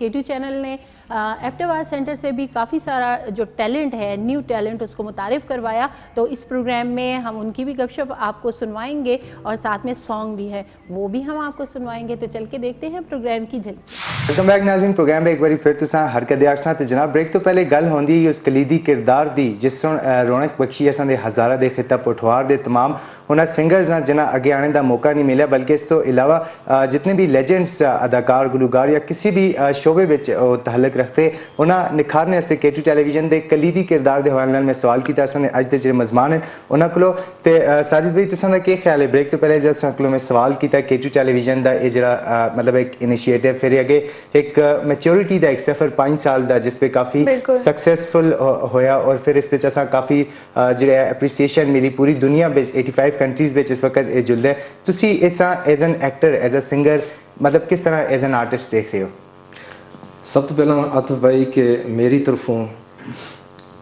K2 चैनल ने एबटाबाद सेंटर से भी काफ़ी सारा जो टैलेंट है, न्यू टैलेंट, उसको मुतारिफ़ करवाया। तो इस प्रोग्राम में हम उनकी भी गपशप आपको सुनवाएंगे और साथ में सॉन्ग भी है, वो भी हम आपको सुनवाएंगे। तो चल के देखते हैं प्रोग्राम की झलकी। वेलकम बैक नाज़रीन, प्रोग्राम में एक बार फिर तुसा हरकत दे आखसां। ते जनाब ब्रेक तो पहले गल होंदी उस कलीदी किरदार दी जिस रौनक बख्शी असां दे हज़ारा दे खिता पठवार दे तमाम उन्होंने सिंगर्स ना जिन्हें अगे आने का मौका नहीं मिला, बल्कि इस तो इलावा जितने भी लेजेंड्स अदाकार गुलूकार या किसी भी शोबे में तहलक रखते उन्हें निखारने वास्ते K2 टेलीविजन के कलीदी किरदार के हवाले मैं सवाल किया। असां अज के जो मजमान हैं उन्होंने को साजिद भाई तुसां दा क्या ख्याल है? ब्रेक तो पहले जब को मैं सवाल किया K2 टेलीविजन का ये जरा मतलब एक इनिशिएटिव, फिर अगे एक मैच्योरिटी का एक सफ़र 5 साल का जिस पे काफ़ी सक्सेसफुल होया, और फिर इस पे काफ़ी जो एप्रीसीएशन मिली पूरी दुनिया में 85 कंट्रीज़ में इस वक्त ये जुलदा है। तुसी ऐसा as an actor as a singer मतलब किस तरह एज एन आर्टिस्ट देख रहे हो? सब तो पहला आतिफ भाई के मेरी तरफों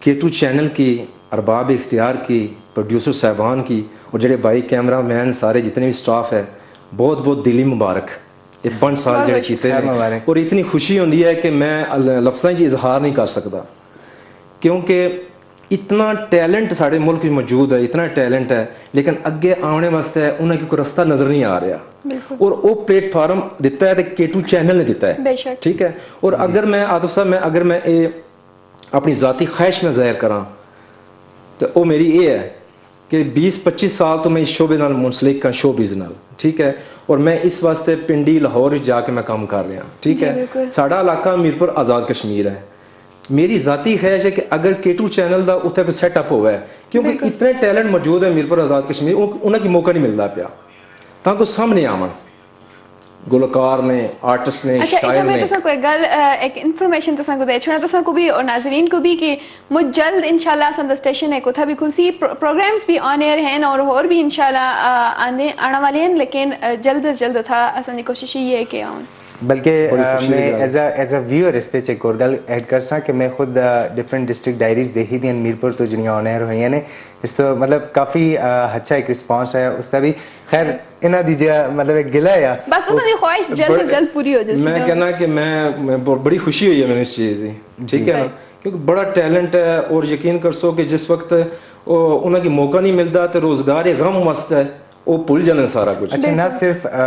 K2 चैनल की, अरबाब इख्तियार की, प्रोड्यूसर साहबान की और जेडे भाई कैमरा मैन सारे जितने भी स्टाफ है, बहुत बहुत दिली मुबारक। ये 5 साल जेडे कीते हैं और इतनी खुशी होती है कि मैं लफ्ज़ां च इजहार नहीं कर सकता, क्योंकि इतना टैलेंट साढ़े मुल्क में मौजूद है, इतना टैलेंट है, लेकिन अगे आने वास्ते उन्हें कोई रास्ता नज़र नहीं आ रहा, और वो प्लेटफार्म दिता है तो K2 चैनल ने दिता है, ठीक है। और अगर मैं आतिफ साहब अगर मैं ये अपनी ज़ाती ख्वाहिश में ज़ाहिर करा तो वो मेरी ये है कि 20-25 साल तो मैं इस शोबे नाल मुंसलिक हाँ, शोबिज़ नाल, ठीक है। और मैं इस वास्ते पिंडी लाहौर जाके मैं काम कर रहा, ठीक है। साडा इलाका मीरपुर आज़ाद कश्मीर है। मेरी ज़ाती ख्वाहिश है कि अगर K2 चैनल का उत्थे कोई सैटअप हुआ है, क्योंकि इतने टैलेंट मौजूद है मीरपुर आज़ाद कश्मीर, उन्हें मौका नहीं मिलता पाया ताकि सामने आवन गुलकार ने, आर्टिस्ट ने, अच्छा, शायर ने। तो कोई गल एक इन्फॉर्मेशन तो को दे छोड़ा तो को भी और नाजरीन को भी कि मुझ जल्द इंशाल्लाह संद स्टेशन है कोथा भी खुलसी, प्रोग्राम्स भी ऑन एयर हैं और भी इंशाल्लाह आने वाले हैं, लेकिन जल्द से जल्द था असन कोशिश ये है कि आउं। बल्कि मैं एज अ व्यूअर इस पे एक और गल ऐड कर सा कि मैं खुद डिफरेंट डिस्ट्रिक्ट डायरीज देखी थी मीरपुर तो जिनियां ऑन एयर हुई ने, इस तो मतलब काफ़ी अच्छा एक रिस्पांस है उसका भी। खैर इन्ह दी मतलब एक गिला है बस तो मेरी ख्वाहिश जल्द से जल्द पूरी हो जाए। मैं कहना कि मैं बड़ी खुशी हुई है मैंने इस चीज़ की, ठीक है ना, क्योंकि बड़ा टैलेंट है। और यकीन कर सो कि जिस वक्त उन्हें मौका नहीं मिलता तो रोज़गार या गम मस्त है, वो भूल जाना सारा कुछ। अच्छा,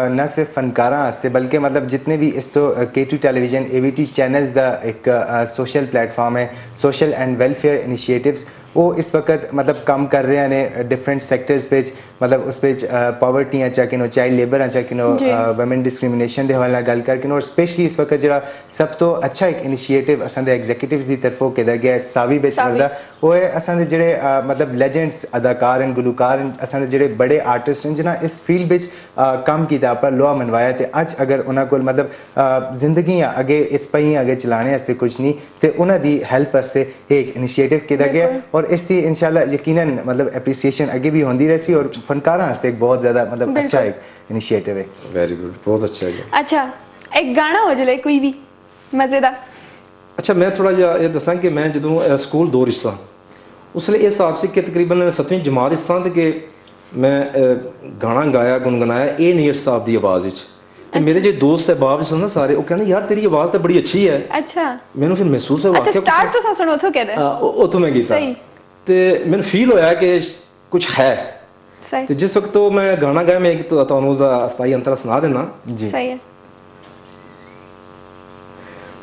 ना सिर्फ फनकारा वास्ते बल्कि मतलब जितने भी इस तो K2 टेलीविजन AVT चैनल्स का एक सोशल प्लेटफॉर्म है, सोशल एंड वेलफेयर इनिशिएटिव्स, वो इस वक्त मतलब काम कर रहे हैं डिफरेंट सेक्टर्स पे, मतलब उस पे पॉवर्टी चाहे चाइल्ड लेबर चाहे वुमेन डिस्क्रिमिनेशन के हवाले गल करके, और स्पेशली इस वक्त जो सब तो अच्छा एक इनिशिएटिव असां एग्जीक्यूटिव्स की तरफों किया गया है सावी बिच मिलता, वो है असां जेडे मतलब लेजेंड्स अदाकार हैं, गुलूकार हैं, असां जेडे बड़े आर्टिस्ट हैं जिन्हें इस फील्ड में काम किया, अपना लोहा मनवाया, तो अज अगर उन्होंने को मतलब जिंदगियां अगे इस पई अगे चलाने वास्ते कुछ नहीं, तो उन्होंने हेल्प वास्ते एक इनिशिएटिव किया गया, और इससे इंशाल्लाह यकीनन मतलब एप्रिसिएशन आगे भी होती रहती, और फनकारा वास्ते एक बहुत ज़्यादा मतलब अच्छा एक इनिशिएटिव है। वेरी गुड, बहुत अच्छा है। अच्छा, एक गाना हो जाए कोई भी मज़ेदार। अच्छा, मैं थोड़ा जिहा ये दसा कि मैं जो स्कूल दौर हिस्सा उसले इस हिसाब से कि तकरीबन 7वीं जमात हिस्सा कि मैं गाना गाया गुनगुनाया ए नीर साहब की आवाज़। तो मेरे जो दोस्त अहबाब सन ना सारे वो कहते यार तेरी आवाज़ तो बड़ी अच्छी है। अच्छा, मैंने फिर महसूस हुआ अच्छा स्टार्ट तो सुनो उथों कहदे उथों मैं कीता ते मैंने फील होया कि कुछ है सही। तो जिस वक्त तो मैं गाना गाया मैं एक तो अस्थाई अंतरा सुना देना जी। सही है।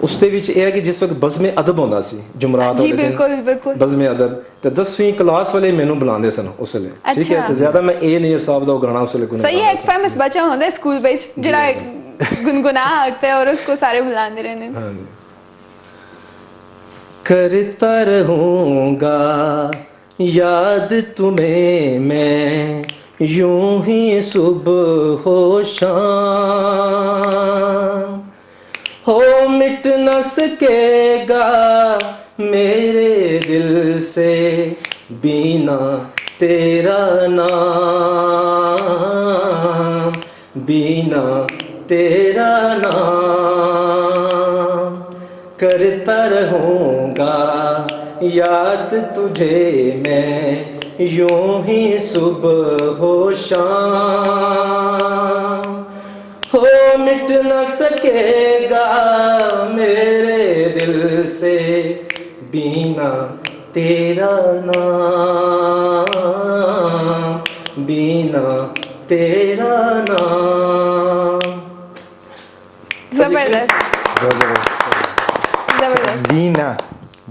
ਉਸ ਦੇ ਵਿੱਚ ਇਹ ਹੈ ਕਿ ਜਿਸ ਵਕਤ ਬਜ਼ਮੇ ਅਦਬ ਹੁੰਦਾ ਸੀ ਜੁਮਰਾਤ ਜੀ ਵਾਲੇ ਦਿਨ ਬਿਲਕੁਲ ਬਿਲਕੁਲ ਬਜ਼ਮੇ ਅਦਬ ਤੇ 10ਵੀਂ ਕਲਾਸ ਵਾਲੇ ਮੈਨੂੰ ਬੁਲਾਉਂਦੇ ਸਨ ਉਸ ਵੇਲੇ ਠੀਕ ਹੈ ਅੱਛਾ। ਤੇ ਜ਼ਿਆਦਾ ਮੈਂ ਇਹ ਨੀਰ ਸਾਹਿਬ ਦਾ ਉਹ ਗਾਣਾ ਉਸ ਵੇਲੇ सही है एक फेमस बच्चा होता है स्कूल ਵਿੱਚ ਜਿਹੜਾ गुनगुना हकता है और उसको सारे बुलाते रहते हैं। हाँ। करता रहूँगा याद तुम्हें मैं यूं ही सुबह हो शाम हो मिट न सकेगा मेरे दिल से बिना तेरा नाम बिना तेरा नाम करता रहूँगा याद तुझे मैं यूं ही सुबह हो शाम हो मिट न सकेगा मेरे दिल से बिना तेरा नाम बिना तेरा नाम। जबरदस्त जबरदस्त। बीना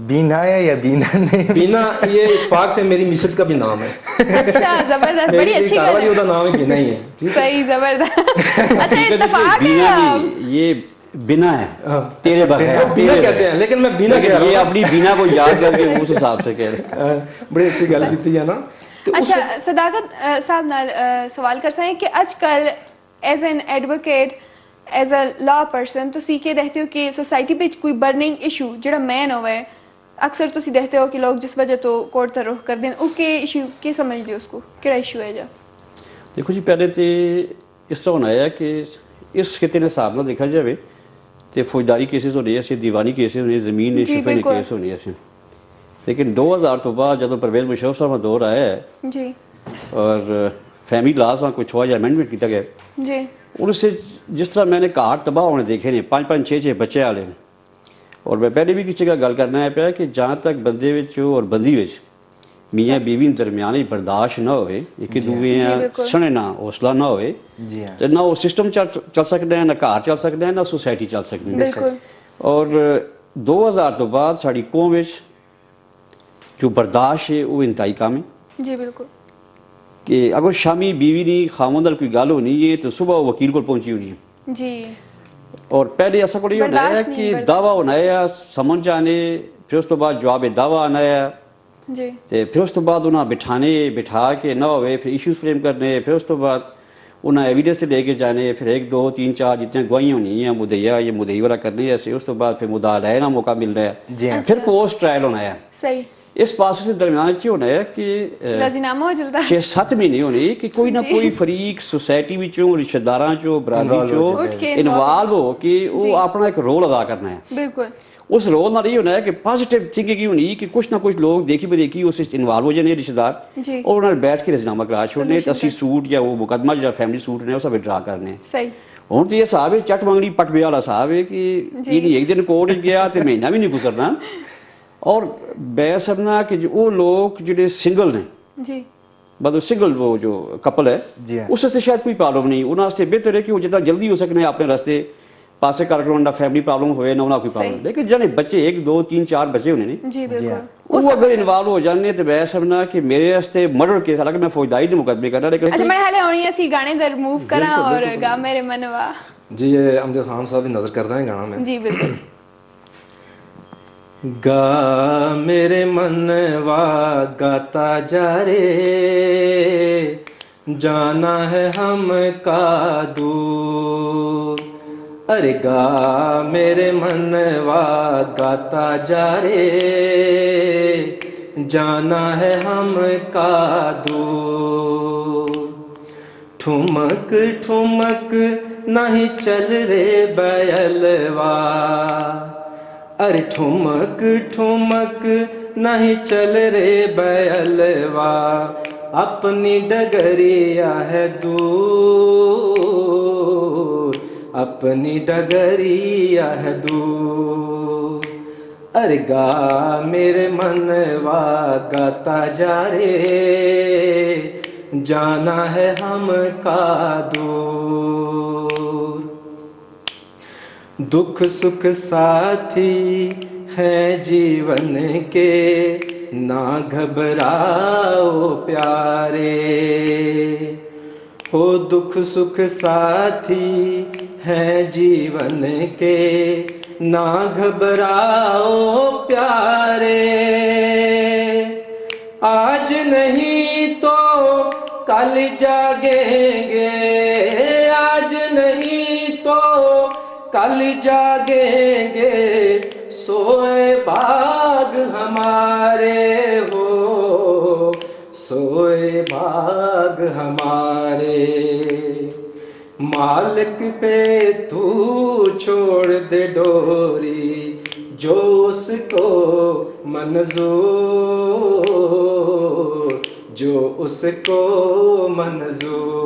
बीना है या बीना नहीं? बीना ये इत्तेफाक से मेरी मिसेस का भी नाम है। अच्छा जबरदस्त बड़ी मेरी अच्छी घरवाली गल ਉਹਦਾ ਨਾਮ ਹੀ बीना ही है ठीक है? सही जबरदस्त अच्छा हकीकत इत्तेफाक में बीना है नहीं, ये बिना है तेरे बगैर बीना कहते हैं लेकिन मैं बीना कह लेकिन रहा ये हूँ अपनी बीना को याद करके उस हिसाब से कह रहे हैं। बड़ी अच्छी गल की है ना। तो उस अच्छा सदाकत साहब नाल सवाल कर सकते हैं कि आजकल as an advocate as a law person ਤੁਸੀਂ ਕੀ ਦੇਖਦੇ ਹੋ ਕਿ सोसाइटी ਵਿੱਚ ਕੋਈ ਬਰਨਿੰਗ ਇਸ਼ੂ ਜਿਹੜਾ ਮੈਨ ਹੋਵੇ ਅਕਸਰ ਤੁਸੀਂ ਦੇਖਦੇ ਹੋ ਕਿ ਲੋਕ ਜਿਸ ਵਜ੍ਹਾ ਤੋਂ ਕੋਰਟ ਦਾ ਰੁਖ ਕਰਦੇ ਨੇ ਉਹ ਕੀ ਇਸ਼ੂ ਕੀ ਸਮਝਦੇ ਹੋ ਉਸको ਕਿਹੜਾ ਇਸ਼ੂ ਹੈ ਜਾਂ देखो जी पहले तो इस तरह होना है कि इस खिते ने हिसाब ਨਾਲ देखा जाए तो फौजदारी केसेस होने से दीवानी केसेस होने जमीन जी, शिफे के बिल्कुल। केस होने से लेकिन 2000 तो बाद जो परवेज मुशर्रफ साहब का दौर आया है जी और फैमिली लॉ का कुछ हुआ अमेंडमेंट किया गया जी उनसे जिस तरह मैंने घर तबाह होने देखे ने 5-5 6-6 बच्चे वाले और मैं पहले भी किसी का गल करना है पाया कि जहाँ तक बंदे विच और बंदी विच मियाँ बीवी दरमियान बर्दाश्त ना होए एक दूए बिल्कुल। सने ना हौसला ना होए जी हाँ। तो ना वो सिस्टम चल सकते हैं ना घर चल सकते हैं ना सोसाइटी चल सकती है बिल्कुल और 2000 तो बाद साड़ी कौम विच जो बर्दाश्त है वो इंतहाई कम है जी बिल्कुल कि अगर शामी बीवी नहीं खामों नाल कोई गल होनी है तो सुबह वो वकील को पहुंची होनी है जी और पहले ऐसा कोई होना है बर्दाश्त नहीं, कि बर्दाश्त। दावा होना है समझ जाने फिर उस तो बाद जवाब दावा आना है जी ਤੇ ਫਿਰ ਉਸ ਤੋਂ ਬਾਅਦ ਉਹਨਾਂ ਬਿਠਾਣੇ ਬਿਠਾ ਕੇ ਨਾ ਹੋਵੇ ਫਿਰ ਇਸ਼ੂਜ਼ ਫਰੇਮ ਕਰਨੇ ਫਿਰ ਉਸ ਤੋਂ ਬਾਅਦ ਉਹਨਾਂ एविडेंस से लेके जाने फिर 1 2 3 4 जितने गवाहियाँ होनी है मुदैया ये मुदई वाला करनी है ऐसे उस तो बाद फिर मुद्दा लाना मौका मिल रहा है जी हाँ। फिर पोस्ट ट्रायल होना है सही इस पास से दरमियान च होना है कि राजीनामा हो जल्दा 6-7 महीने होने कि कोई ना कोई फरीक सोसाइटी विचों रिश्तेदारां चों बरादरी उठ चों के इन्वॉल्व हो कि वो अपना एक रोल अदा करना है बिल्कुल उस रोल नाल ये होना है कि पॉजिटिव थिंकिंग की होनी कि कुछ ना कुछ लोग देखी बदेखी उस इन्वॉल्व हो जाने रिश्तेदार जी और उन्होंने बैठ के राजीनामा करा छोड़ने असली सूट या वो मुकदमा जो फैमिली सूट ने उस विड्रा करने सही हूँ तो ये साहब है चट मंगनी पटवे वाला साहब है कि ये नहीं एक दिन कोर्ट गया तो महीना भी नहीं गुजरना और मैं समझना कि जो वो लोग जो सिंगल ने जी मतलब सिंगल वो जो कपल है जी हाँ। उस वास्ते शायद कोई प्रॉब्लम नहीं उन्होंने बेहतर है कि वो जितना जल्दी हो सकने अपने रास्ते पासे कर फैमिली प्रॉब्लम होए ना उन्हें कोई प्रॉब्लम लेकिन जने बच्चे 1 2 3 4 बच्चे होने ने जी बिल्कुल वो अगर इन्वॉल्व हो जाने तो मैं समझना कि मेरे वास्ते मर्डर केस हालांकि मैं फौजदारी के मुकदमे करना अच्छा लेकिन मैं हाले होनी ऐसी गाने दर मूव करा और गा मेरे मनवा जी ये अमजद खान साहब भी नजर करते हैं गाना में जी बिल्कुल गा मेरे मनवा गाता जा रे जाना है हम का दूर अरे गा मेरे मनवा गाता जा रे जाना है हम का दूर ठुमक ठुमक नहीं चल रे बैलवा अरे ठुमक ठुमक नहीं चल रे बैलवा अपनी डगरिया है दूर अपनी डगरिया है दूर अरे गा मेरे मनवा गाता जा रे जाना है हम का दूर दुख सुख साथी है जीवन के, ना घबराओ प्यारे। हो दुख सुख साथी है जीवन के, ना घबराओ प्यारे। आज नहीं तो कल जागेंगे, आज नहीं तो कल जागेंगे, सोए बाग हमारे हो, सोए बाग हमारे। मालिक पे तू छोड़ दे डोरी, जो उसको मंजूर, जो उसको मंजूर।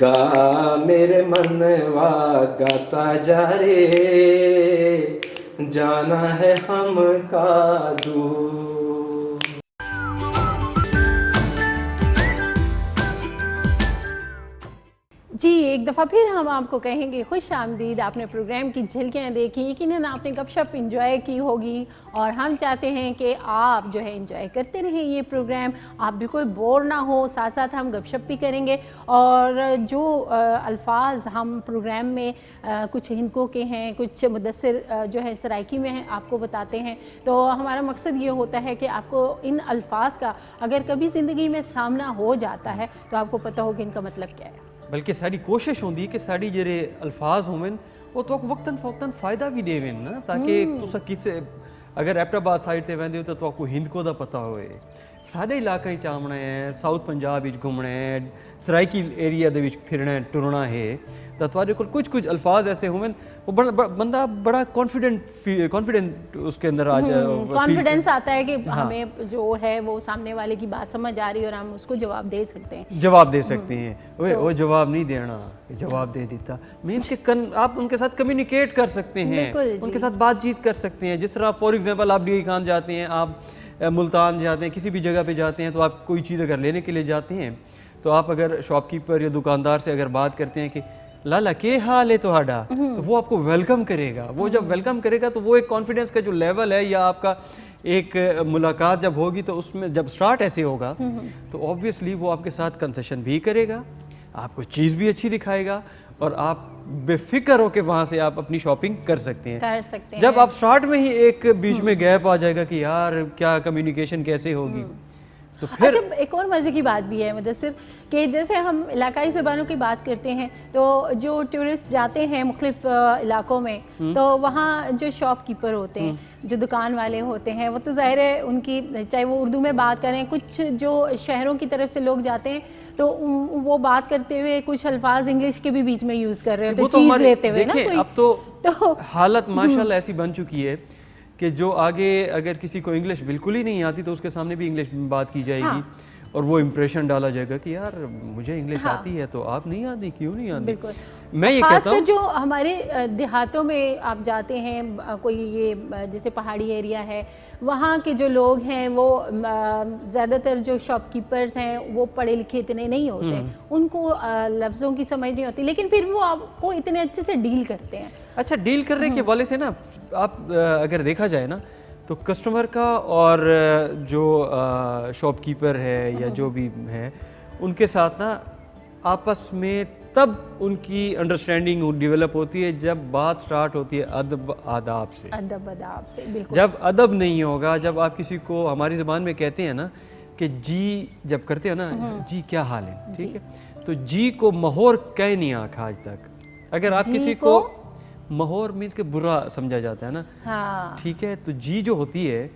गा मेरे मनवा गाता जा रे, जाना है हमका दूर। जी एक दफ़ा फिर हम आपको कहेंगे खुश आमदीद। आपने प्रोग्राम की झलकियाँ देखी, यकीनन आपने गपशप इंजॉय की होगी, और हम चाहते हैं कि आप जो है इंजॉय करते रहें ये प्रोग्राम, आप बिल्कुल बोर ना हो। साथ साथ हम गपशप भी करेंगे, और जो अल्फाज हम प्रोग्राम में कुछ हिंदकों के हैं, कुछ मुदस्सिर जो है सराइकी में हैं, आपको बताते हैं। तो हमारा मकसद ये होता है कि आपको इन अल्फाज का अगर कभी ज़िंदगी में सामना हो जाता है तो आपको पता हो कि इनका मतलब क्या है। बल्कि साड़ी कोशिश होंदी कि साड़ी जेरे अल्फाज होवन वो तो वक्तन फ़वक्तन फ़ायदा भी देवन ना, ताकि तुसा किसे अगर एबटाबाद साइड ते वेंदे हो तो हिंद को दा पता होए। सारे इलाके चावना है, साउथ पंजाब विच घूमना है, सराइकी एरिया दे विच फिरना टुरना है, तो तुहाडे कोल कुछ कुछ अल्फाज ऐसे होवन वो बंदा बड़ा कॉन्फिडेंट उसके अंदर आ जाए, कॉन्फिडेंस आता है कि हमें जो है वो सामने वाले की बात समझ आ रही है और हम उसको जवाब दे सकते हैं। जवाब दे सकते हैं। वो जवाब नहीं देना, जवाब दे देता मीन्स के आप उनके साथ कम्युनिकेट कर सकते हैं, उनके साथ बातचीत कर सकते हैं। जिस तरह फॉर एग्जांपल आप डी खान जाते हैं, आप मुल्तान जाते हैं, किसी भी जगह पे जाते हैं, तो आप कोई चीज़ अगर लेने के लिए जाते हैं तो आप अगर शॉपकीपर या दुकानदार से अगर बात करते हैं कि लाला के हाल है तोहाडा, तो वो आपको वेलकम करेगा। वो जब वेलकम करेगा तो वो एक कॉन्फिडेंस का जो लेवल है, या आपका एक मुलाकात जब होगी तो उसमें जब स्टार्ट ऐसे होगा तो ऑब्वियसली वो आपके साथ कंसेशन भी करेगा, आपको चीज़ भी अच्छी दिखाएगा, और आप बेफिक्र हो के वहाँ से आप अपनी शॉपिंग कर सकते हैं। जब आप स्टार्ट में ही एक बीच में गैप आ जाएगा कि यार क्या कम्युनिकेशन कैसे होगी, तो फिर अच्छा एक और मज़े की बात भी है मुदस्सिर कि जैसे हम इलाकाई ज़बानों की बात करते हैं तो जो टूरिस्ट जाते हैं मुख्तलिफ इलाकों में, तो वहाँ जो शॉपकीपर होते हैं, जो दुकान वाले होते हैं, वो तो ज़ाहिर है उनकी चाहे वो उर्दू में बात करें, कुछ जो शहरों की तरफ से लोग जाते हैं तो वो बात करते हुए कुछ अल्फाज इंग्लिश के भी बीच में यूज़ कर रहे होते हैं, चीज़ लेते हुए ना कोई। अब तो हालत माशाल्लाह ऐसी बन चुकी है कि जो आगे अगर किसी को इंग्लिश बिल्कुल ही नहीं आती तो उसके सामने भी इंग्लिश में बात की जाएगी, और वो इम्प्रेशन डाला जाएगा कि यार मुझे इंग्लिश आती है तो आप नहीं आती, क्यों नहीं आती। बिल्कुल। मैं ये कहता हूँ जो हमारे देहातों में आप जाते हैं, कोई ये जैसे पहाड़ी एरिया है, वहाँ के जो लोग हैं वो ज़्यादातर जो शॉपकीपर्स हैं वो पढ़े लिखे इतने नहीं होते, उनको लफ्ज़ों की समझ नहीं होती, लेकिन फिर वो आपको इतने अच्छे से डील करते हैं। अच्छा, डील करने के वाले से ना आप अगर देखा जाए ना तो कस्टमर का और जो शॉपकीपर है या जो भी है उनके साथ ना आपस में तब उनकी अंडरस्टैंडिंग डेवलप होती है जब बात स्टार्ट होती है अदब आदाब से। बिल्कुल। जब अदब नहीं होगा, जब आप किसी को हमारी ज़बान में कहते हैं ना कि जी जब करते हो ना, जी क्या हाल है, ठीक है, तो जी को महौर कह नहीं आखा आज तक। अगर आप किसी को महौर मीन्स के बुरा समझा जाता है ना, हाँ। ठीक है, तो जी जो होती है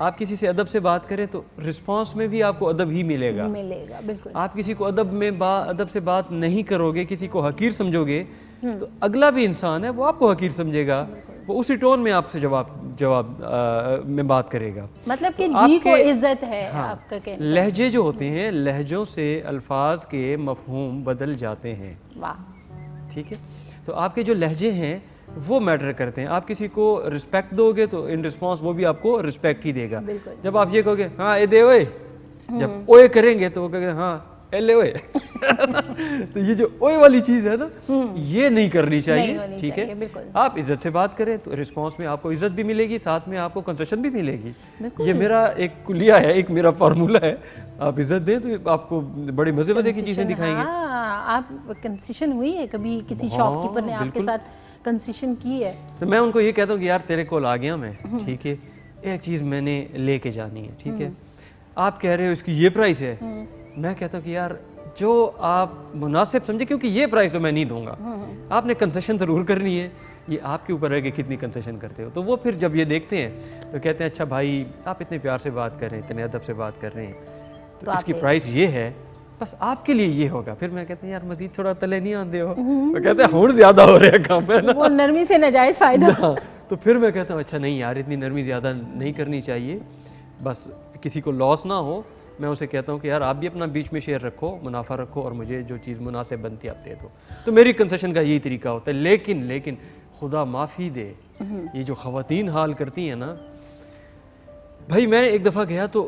आप किसी से अदब से बात करें तो रिस्पांस में भी आपको अदब ही मिलेगा। बिल्कुल। आप किसी को अदब से बात नहीं करोगे, किसी को हकीर समझोगे तो अगला भी इंसान है वो आपको हकीर समझेगा, वो उसी टोन में आपसे जवाब में बात करेगा। मतलब कि जी को इज्जत है। हाँ, आपका कहना। लहजे जो होते हैं, लहजों से अल्फाज के मफहूम बदल जाते हैं। वाह, ठीक है, तो आपके जो लहजे हैं वो मैटर करते हैं। आप किसी को रिस्पेक्ट दोगे तो इन रिस्पॉन्स वो भी आपको रिस्पेक्ट ही देगा। जब आप ये कहोगे हाँ ए दे ओए, जब ओए करेंगे तो वो कहेंगे हाँ एले ओए तो ये जो ओए वाली चीज़ है ना, ये नहीं करनी नहीं चाहिए, होनी ठीक चाहिए, है। बिल्कुल। आप इज्जत से बात करें तो रिस्पांस में आपको इज्जत भी मिलेगी, साथ में आपको कंसेशन भी मिलेगी। ये मेरा एक कुलिया है, एक मेरा फार्मूला है। आप इज्जत दें तो आपको बड़े मजे मजे की चीज़ें दिखाएंगे। हाँ, आप कंसेशन हुई है कभी किसी हाँ, शॉपकीपर ने आपके बिल्कुल। साथ कंसेशन की है? तो मैं उनको ये कहता हूँ कि यार तेरे कोल आ गया मैं, ठीक है, एक चीज़ मैंने लेके जानी है, ठीक है, आप कह रहे हो इसकी ये प्राइस है, मैं कहता हूँ कि यार जो आप मुनासिब समझे, क्योंकि ये प्राइस तो मैं नहीं दूंगा, आपने कंसेशन ज़रूर करनी है, ये आपके ऊपर है कि कितनी कंसेशन करते हो। तो वो फिर जब ये देखते हैं तो कहते हैं अच्छा भाई आप इतने प्यार से बात कर रहे हैं, इतने अदब से बात कर रहे हैं, तो आप इसकी दे प्राइस ये है, बस आपके लिए ये होगा। फिर मैं कहते हैं यार मजीद थोड़ा तले नहीं आते हो, तो कहते हैं हुण ज़्यादा हो रहा है काम, है ना। वो नरमी से नाजायज फायदा। हाँ, तो फिर मैं कहता हूँ अच्छा नहीं यार इतनी नरमी ज़्यादा नहीं करनी चाहिए, बस किसी को लॉस ना हो। मैं उसे कहता हूँ कि यार आप भी अपना बीच में शेयर रखो, मुनाफा रखो, और मुझे जो चीज़ मुनासिब बनती है आप दे दो। तो मेरी कंसेशन का यही तरीका होता है। लेकिन खुदा माफ़ी दे, ये जो ख़वातीन हाल करती हैं ना भाई, मैं एक दफ़ा गया तो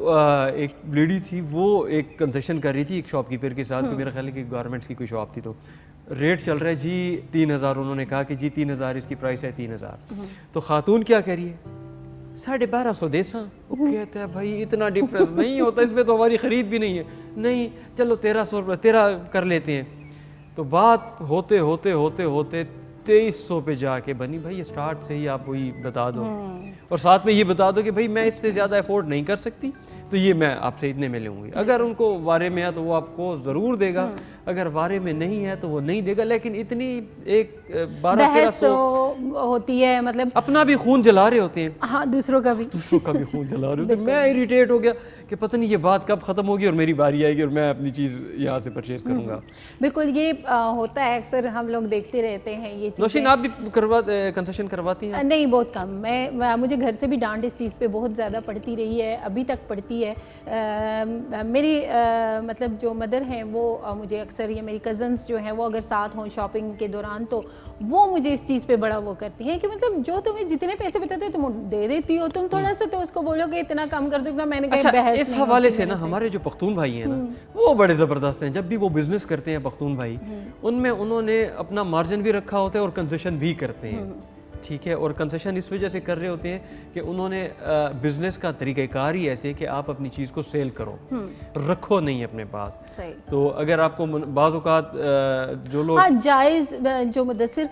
एक लेडी थी, वो एक कंसेशन कर रही थी एक शॉपकीपर के साथ, तो मेरा ख्याल है कि गारमेंट्स की कोई शॉप थी, तो रेट चल रहा है जी 3000, उन्होंने कहा कि जी 3000 इसकी प्राइस है 3000। तो खातून क्या कह रही है 1250 देसा। वो कहता है भाई इतना डिफरेंस नहीं होता, इसमें तो हमारी खरीद भी नहीं है। नहीं चलो 1300 रुपये 13 कर लेते हैं। तो बात होते होते होते होते 2300 पे जाके बनी। भाई स्टार्ट से ही आप वही बता दो, और साथ में ये बता दो कि भाई मैं इससे ज़्यादा अफोर्ड नहीं कर सकती, तो ये मैं आपसे इतने में लूँगी। अगर उनको वारे में है तो वो आपको ज़रूर देगा, अगर वारे में नहीं है तो वो नहीं देगा। लेकिन इतनी एक 12-1300 होती है, मतलब अपना भी खून जला रहे होते हैं, हाँ दूसरों का भी खून जला रहे होते हैं। मैं इरिटेट हो गया कि पता नहीं ये बात कब ख़त्म होगी और मेरी बारी आएगी और मैं अपनी चीज़ यहाँ से परचेज करूँगा। बिल्कुल, ये होता है अक्सर, हम लोग देखते रहते हैं ये चीज़ें। नौशीन आप भी कंसेशन करवाती हैं? नहीं, बहुत कम। मुझे घर से भी डांट इस चीज़ पे बहुत ज़्यादा पड़ती रही है, अभी तक पड़ती है। मेरी मतलब जो मदर हैं वो मुझे अक्सर, या मेरी कज़न्स जो हैं वो अगर साथ हों शॉपिंग के दौरान, तो वो मुझे इस चीज़ पे बड़ा वो करती हैं कि मतलब जो तुम्हें जितने पैसे बताते हो तुम दे देती हो, तुम थोड़ा सा तो उसको बोलो कि इतना कम कर दो। इतना मैंने कहा अच्छा, बहस इस नहीं हवाले होती से ना मेरे हमारे जो पख्तून भाई हैं ना, वो बड़े ज़बरदस्त हैं। जब भी वो बिजनेस करते हैं पख्तून भाई, उनमें उन्होंने अपना मार्जिन भी रखा होता है और कंसेशन भी करते हैं, ठीक है। और कंसेशन इस वजह से कर रहे होते हैं कि उन्होंने बिजनेस का तरीक़ाकार ही ऐसे कि आप अपनी चीज़ को सेल करो, रखो नहीं अपने पास। सही। तो अगर आपको बाज़ औक़ात जो लोग हाँ, जायज़ जो मुदस्सिर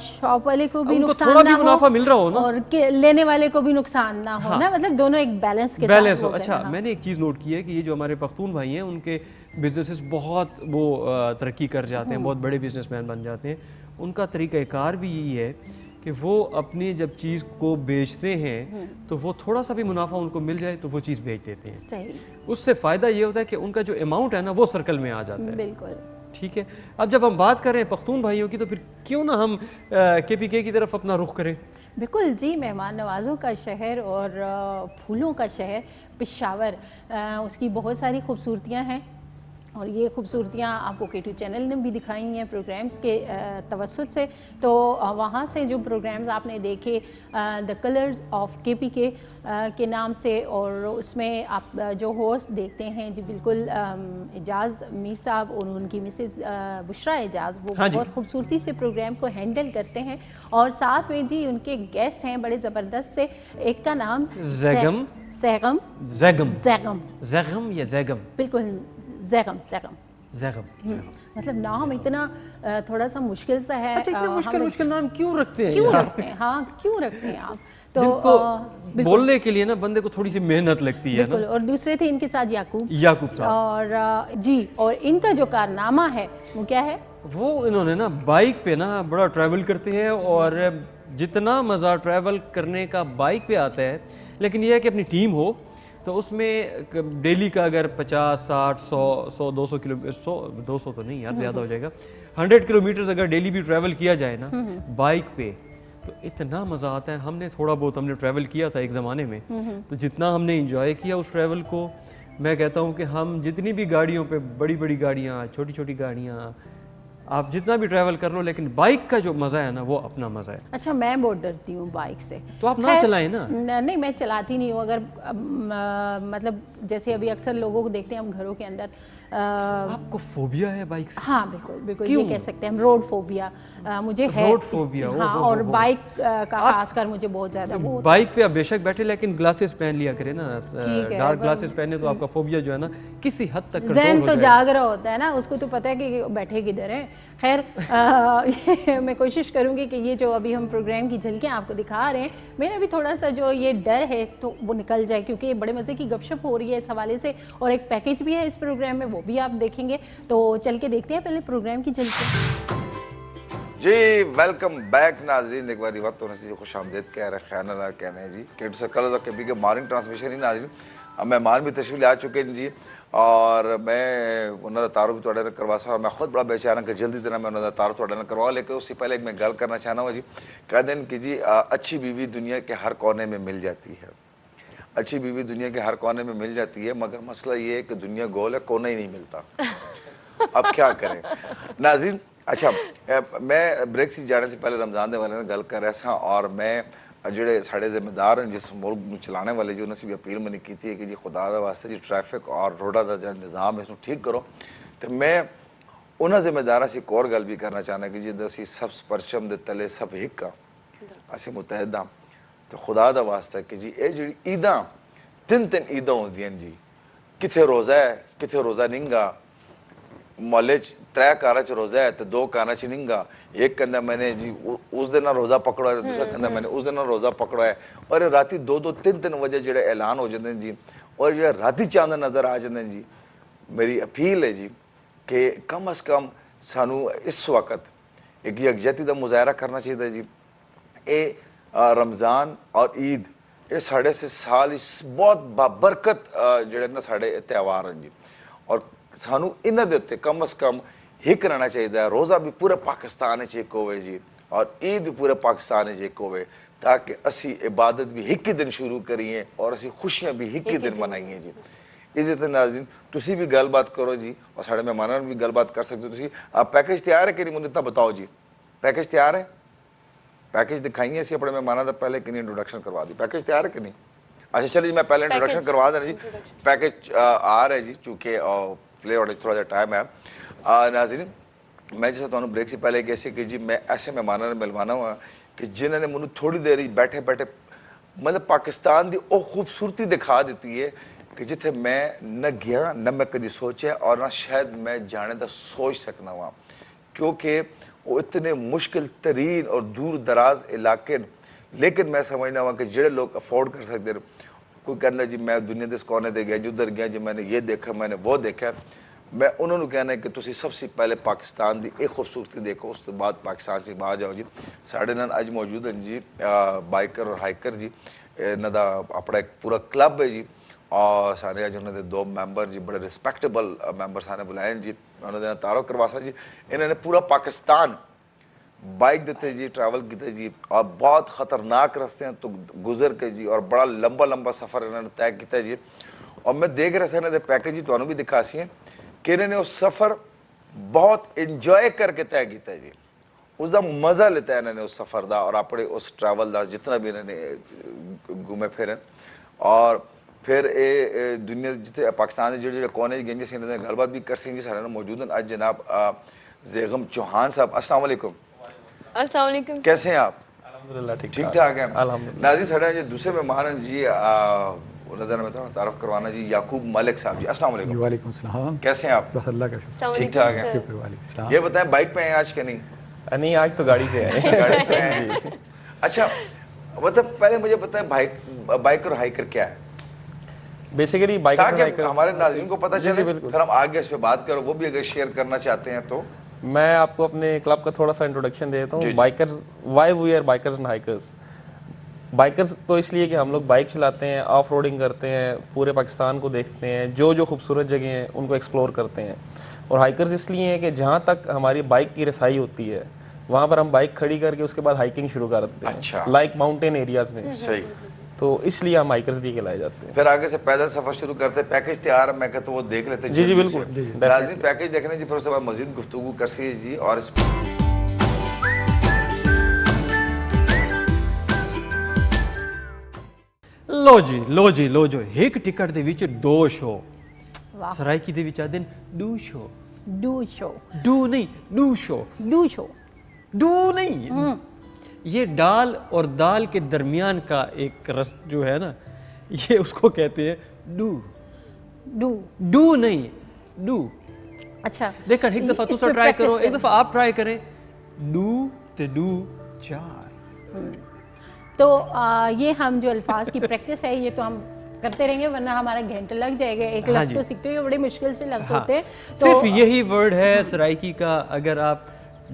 शॉप वाले को भी उनको नुकसान थोड़ा ना भी हो मुनाफा मिल रहा हो ना, और लेने वाले को भी नुकसान ना हो ना, मतलब दोनों एक बैलेंस के साथ हो। हो। अच्छा, मैंने एक चीज़ नोट की है कि ये जो हमारे पख्तून भाई हैं उनके बिजनेसेस बहुत वो तरक्की कर जाते हैं, बहुत बड़े बिजनेसमैन बन जाते हैं। उनका तरीक़ाकार भी यही है कि वो अपनी जब चीज़ को बेचते हैं तो वो थोड़ा सा भी मुनाफा उनको मिल जाए तो वो चीज़ बेच देते हैं। सही। उससे फ़ायदा ये होता है कि उनका जो अमाउंट है ना वो सर्कल में आ जाता है। बिल्कुल ठीक है। अब जब हम बात कर रहे हैं पख्तून भाइयों की, तो फिर क्यों ना हम KPK की तरफ अपना रुख करें। बिल्कुल जी, मेहमान नवाज़ों का शहर और फूलों का शहर पेशावर, उसकी बहुत सारी खूबसूरतियाँ हैं, और ये खूबसूरतियाँ आपको K2 चैनल ने भी दिखाई हैं प्रोग्राम्स के तवस्सुत से। तो वहाँ से जो प्रोग्राम्स आपने देखे द कलर्स ऑफ KPK के नाम से, और उसमें आप जो होस्ट देखते हैं जी बिल्कुल एजाज़ मीर साहब और उनकी मिसेस बुशरा एजाज़, वो बहुत खूबसूरती से प्रोग्राम को हैंडल करते हैं। और साथ में जी उनके गेस्ट हैं बड़े ज़बरदस्त से, एक का नाम जैगम या जैगम, बिल्कुल ज़ैगम, मतलब नाम इतना थोड़ा सा मुश्किल सा है। अच्छा, इतने मुश्किल नाम क्यों रखते हैं? क्यों रखते हैं आप? तो बोलने के लिए ना बंदे को थोड़ी सी मेहनत लगती है ना। और दूसरे थे इनके साथ याकूब साहब, और जी, और इनका जो कारनामा है वो क्या है? वो इन्होंने ना बाइक पे ना बड़ा ट्रैवल करते हैं, और जितना मज़ा ट्रैवल करने का बाइक पे आता है, लेकिन यह है कि अपनी टीम हो तो उसमें डेली का अगर 50, 60, 100, 200 किलोमीटर, 200 तो नहीं यार, ज़्यादा हो जाएगा, 100 किलोमीटर अगर डेली भी ट्रैवल किया जाए ना बाइक पे, तो इतना मज़ा आता है। हमने थोड़ा बहुत हमने ट्रैवल किया था एक ज़माने में, तो जितना हमने इंजॉय किया उस ट्रैवल को, मैं कहता हूँ कि हम जितनी भी गाड़ियों पे, बड़ी बड़ी गाड़ियाँ, छोटी छोटी गाड़ियाँ, आप जितना भी ट्रैवल कर लो, लेकिन बाइक का जो मज़ा है ना वो अपना मज़ा है। अच्छा, मैं बहुत डरती हूँ बाइक से, तो आप ना चलाएं ना। नहीं, मैं चलाती नहीं हूँ। अगर मतलब जैसे अभी अक्सर लोगों को देखते हैं हम घरों के अंदर आपको फोबिया है बाइक से? हाँ बिल्कुल बिल्कुल, ये क्यों? कह सकते हैं हम, रोड फोबिया मुझे है। रोड फोबिया, हाँ, ओहो, और ओहो। बाइक का खासकर मुझे बहुत ज़्यादा वो होता बाइक पे आप बेशक बैठे लेकिन ग्लासेस पहन लिया करें ना, ठीक है, डार्क पर- ग्लासेस पहने तो आपका फोबिया जो है ना किसी हद तक है। कंट्रोल जहन हो तो जाएगा। जाग रहा होता है ना, उसको तो पता है कि बैठे किधर है। खैर ये मैं कोशिश करूँगी कि ये जो अभी हम प्रोग्राम की झलकियाँ आपको दिखा रहे हैं, मेरा भी थोड़ा सा जो ये डर है तो वो निकल जाए, क्योंकि ये बड़े मज़े की गपशप हो रही है इस हवाले से, और एक पैकेज भी है इस प्रोग्राम में, वो भी आप देखेंगे। तो चल के देखते हैं पहले प्रोग्राम की झलकियाँ। जी वेलकम बैक नाजरीन, एक बार वक्त होने से खुश आमदेद कह रहे खैर ना कहने हैं जी केटू सर्कल और के मॉर्निंग ट्रांसमिशन ही नाजरीन। अब मेहमान भी तशरीफ ले आ चुके हैं जी, और मैं उन्होंने तारुफ भी थोड़े करवा सा, मैं खुद बड़ा बेचारा कि जल्दी तरह मैं उन्होंने तारुफ थोड़े करवा, लेकिन उससे पहले एक मैं गल करना चाहना हूँ जी। कह दिन कि जी अच्छी बीवी दुनिया के हर कोने में मिल जाती है, अच्छी बीवी दुनिया के हर कोने में मिल जाती है, मगर मसला ये है कि दुनिया गोल है, कोना ही नहीं मिलता। अब क्या करें नाज़रीन। अच्छा, मैं ब्रेक से जाने से पहले रमज़ान के वाले गल कर रहा था, और मैं ਜਿਹੜੇ ਸਾਡੇ ਜ਼ਿੰਮੇਦਾਰ ਹਨ ਜਿਸ ਮੁਲਕ ਨੂੰ ਚਲਾਉਣ ਵਾਲੇ ਜੀ ਉਹਨਾਂ से भी अपील मैंने की है कि जी खुदा ਦਾ वास्ते जी ट्रैफिक और रोडा का जो निज़ाम है इसको ठीक करो। तो मैं उन्होंने ਜ਼ਿੰਮੇਦਾਰਾਂ से एक और गल भी करना चाहना कि जिद्दां असीं सब परचम दे तले सब हिक आ, असीं मुतहद हाँ, तो खुदा का वास्ता कि जी ये जी ईदां तीन तीन ईदां होंदियां जी, किथे रोज़ा है किथे रोज़ा निंगा, मोहल्ले त्रै कारा च रोज़ा है तो दो कारा च निंगा, एक कहना मैंने जी उस दिन रोज़ा पकड़ा है, दूसरा कहना मैंने उस दिन रोज़ा पकड़ा है, और राती दो दो तीन तीन बजे जो ऐलान हो जाते हैं जी, और जो राती चांद नज़र आ जाते हैं जी। मेरी अपील है जी कि कम अज़ कम सानू इस वक्त एक यकजहती का मुजाहरा करना चाहिए जी। ये रमज़ान और ईद ये साढ़े से साल इस बहुत बाबरकत जोड़े ना साढ़े त्यौहार हैं जी, और सानू इन्हों के उत्ते कम अज़ कम हिक रहना चाहिए। रोज़ा भी पूरे पाकिस्तान च एक होवे जी, और ईद भी पूरे पाकिस्तान च एक होवे, ताकि असी इबादत भी एक ही दिन शुरू करिए और असी खुशियां भी एक ही दिन मनाइए जी। इस नाज़रीन तुसी भी गलबात करो जी, और साढ़े मेहमानों भी गलबात कर सकते हो तुसी। आप पैकेज तैयार है कि नहीं, मुझे इतना बताओ जी। पैकेज तैयार है, पैकेज दिखाइए असी अपने मेहमानों का पहले कि नहीं इंट्रोडक्शन करवा दी। पैकेज तैयार है कि नहीं? अच्छा चलिए मैं पहले इंट्रोडक्शन करवा देना जी। पैकेज आ रहा है जी, चूँकि प्ले और थोड़ा सा टाइम है। नाज़रीन मैं जैसे तुहानू ब्रेक से पहले कैसे कि जी मैं ऐसे मेहमानों ने मिलवाना हुआ कि जिन्होंने मैंने थोड़ी देर ही बैठे बैठे मतलब पाकिस्तान की वो खूबसूरती दिखा दी है कि जिथे मैं न गया न मैं कभी सोचा और ना शायद मैं जाने का सोच सकना हुआ, क्योंकि वो इतने मुश्किल तरीन और दूर दराज इलाके, लेकिन मैं समझना हुआ कि जोड़े लोग अफोर्ड कर सकते हैं। कोई कहना जी मैं दुनिया के इस कोने दे गया जी, उधर गया जी, मैंने ये देखा मैंने वो देखा। मैं उन्होंने कहना है कि तुम सबसे पहले पाकिस्तान की एक खूबसूरती देखो, उस बाद पाकिस्तान से बाहर जाओ जी। साढ़े नाल अज मौजूद हैं जी बाइकर और हाइकर जी, इन्हों का अपना एक पूरा क्लब है जी, और सारे अज उन्होंने दो मैंबर जी बड़े रिस्पैक्टेबल मैंबर सारे बुलाए जी, उन्होंने तारुफ करवा सा जी। इन्होंने पूरा पाकिस्तान बाइक देते जी ट्रैवल किया जी, और बहुत खतरनाक रास्ते तो गुजर के जी, और बड़ा लंबा लंबा सफ़र इन्होंने तय किया जी। और मैं देख रहा था इन्होंने पैकेज जी तुहानू भी दिखा सी है कि इन्होंने उस सफ़र बहुत इंजॉय करके तय किया जी, उसका मज़ा लेता है इन्होंने उस सफ़र का और अपने उस ट्रैवल का जितना भी इन्होंने घूमे फिरे। और फिर ये दुनिया जिते पाकिस्तान के जो कोने गए जी इन्होंने गलबात भी कर सी जी। सारे मौजूद हैं अज जनाब ज़ेगम चौहान साहब, अस्सलाम वालेकुम। अस्सलाम वालेकुम। कैसे हैं आप? अल्हम्दुलिल्लाह ठीक ठाक है नाज़रीन। साढ़े जो दूसरे मेहमान हैं जी उन्होंने मैं तारुफ करवाना जी याकूब मलिक साहब जी, अस्सलाम वालेकुम। वालेकुम सलाम। कैसे हैं आप? बस अल्लाह का शुक्र। ठीक ठाक है। वालेकुम। ये बताएं बाइक पे हैं आज के नहीं? नहीं आज तो गाड़ी पे है। गाड़ी पे हैं। अच्छा मतलब पहले मुझे बताएं बाइक और हाइकर क्या है बेसिकली बाइक और हाइकर हमारे नाज़रीन को पता चले, फिर हम आगे इस पे बात करो, वो भी अगर शेयर करना चाहते हैं तो। मैं आपको अपने क्लब का थोड़ा सा इंट्रोडक्शन देता हूँ। Bikers, why we are bikers and hikers. Bikers तो इसलिए कि हम लोग बाइक चलाते हैं, ऑफ रोडिंग करते हैं, पूरे पाकिस्तान को देखते हैं, जो जो खूबसूरत जगह हैं उनको एक्सप्लोर करते हैं। और हाइकर्स इसलिए हैं कि जहाँ तक हमारी बाइक की रसाई होती है वहाँ पर हम बाइक खड़ी करके उसके बाद हाइकिंग शुरू कर देते हैं। अच्छा। लाइक माउंटेन एरियाज में। सही। तो इसलिए हम हाइकर्स भी कहलाए जाते हैं। फिर आगे से पैदल सफर शुरू करते हैं। पैकेज तैयार है, मैं कहता हूँ वो देख लेते हैं। जी जी बिल्कुल। नाज़रीन पैकेज देखने जी, फिर उसके बाद मजीद गुफ्तगू कर सी जी। और लो जी एक टिकट दे विच दो शो, वाह। सराइकी दे विच आखदे डू शो, डू शो, डू नहीं डू शो, डू शो, डू नहीं, ये डाल और दाल के दरमियान का एक रस जो है ना, ये उसको कहते हैं डू। डू, डू नहीं डू। अच्छा देखा एक दफा इस दूसरा पे ट्राई practice करो, एक करें। दफा आप ट्राई करें, डू ते डू चार। तो ये हम जो अल्फाज की प्रैक्टिस है ये तो हम करते रहेंगे, वरना हमारा घंटा लग जाएगा। एक हाँ लफ्ज़ जी। को सीखते हुए बड़े मुश्किल से लफ्ज़ हाँ, होते हैं। सिर्फ यही वर्ड है सराइकी का, अगर आप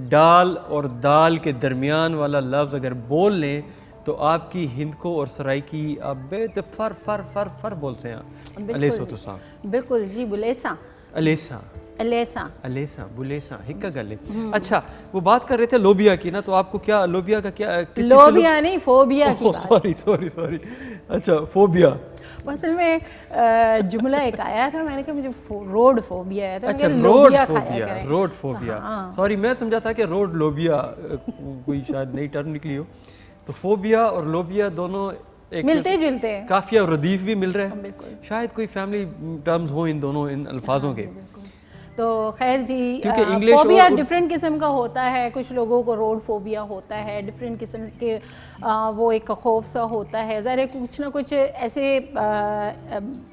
डाल और दाल के दरमियान वाला लफ्ज़ अगर बोल लें तो आपकी हिंद को और सराइकी आप बेदफर फर फर फर बोलते हैं। अलेसो तो सा बिल्कुल जी, बुलेसा, अलेसा अलेसा, अलेसा बुलेसा हिक्का गले। अच्छा, वो बात कर रहे थे लोबिया की ना, तो आपको क्या लोबिया का क्या किस चीज़ से लोबिया नहीं फोबिया की बात। सॉरी सॉरी सॉरी, अच्छा फोबिया। असल में जुमला एक आया था, मैंने कहा मुझे रोड फोबिया है, तो अच्छा मैंने रोड लोबिया खाया फोबिया, करें। रोड फोबिया, हाँ। सॉरी मैं समझा था कि रोड लोबिया कोई शायद नई टर्म निकली हो। तो फोबिया और लोबिया दोनों एक मिलते जुलते हैं। काफिया और रदीफ भी मिल रहे हैं, बिल्कुल। शायद कोई फैमिली टर्म्स हो इन दोनों इन अल्फाजों के। तो खैर जी, क्योंकि इंग्लिश फोबिया और डिफरेंट किस्म का होता है। कुछ लोगों को रोड फोबिया होता है, डिफरेंट किस्म के वो एक खौफ सा होता है। ज़रा कुछ ना कुछ ऐसे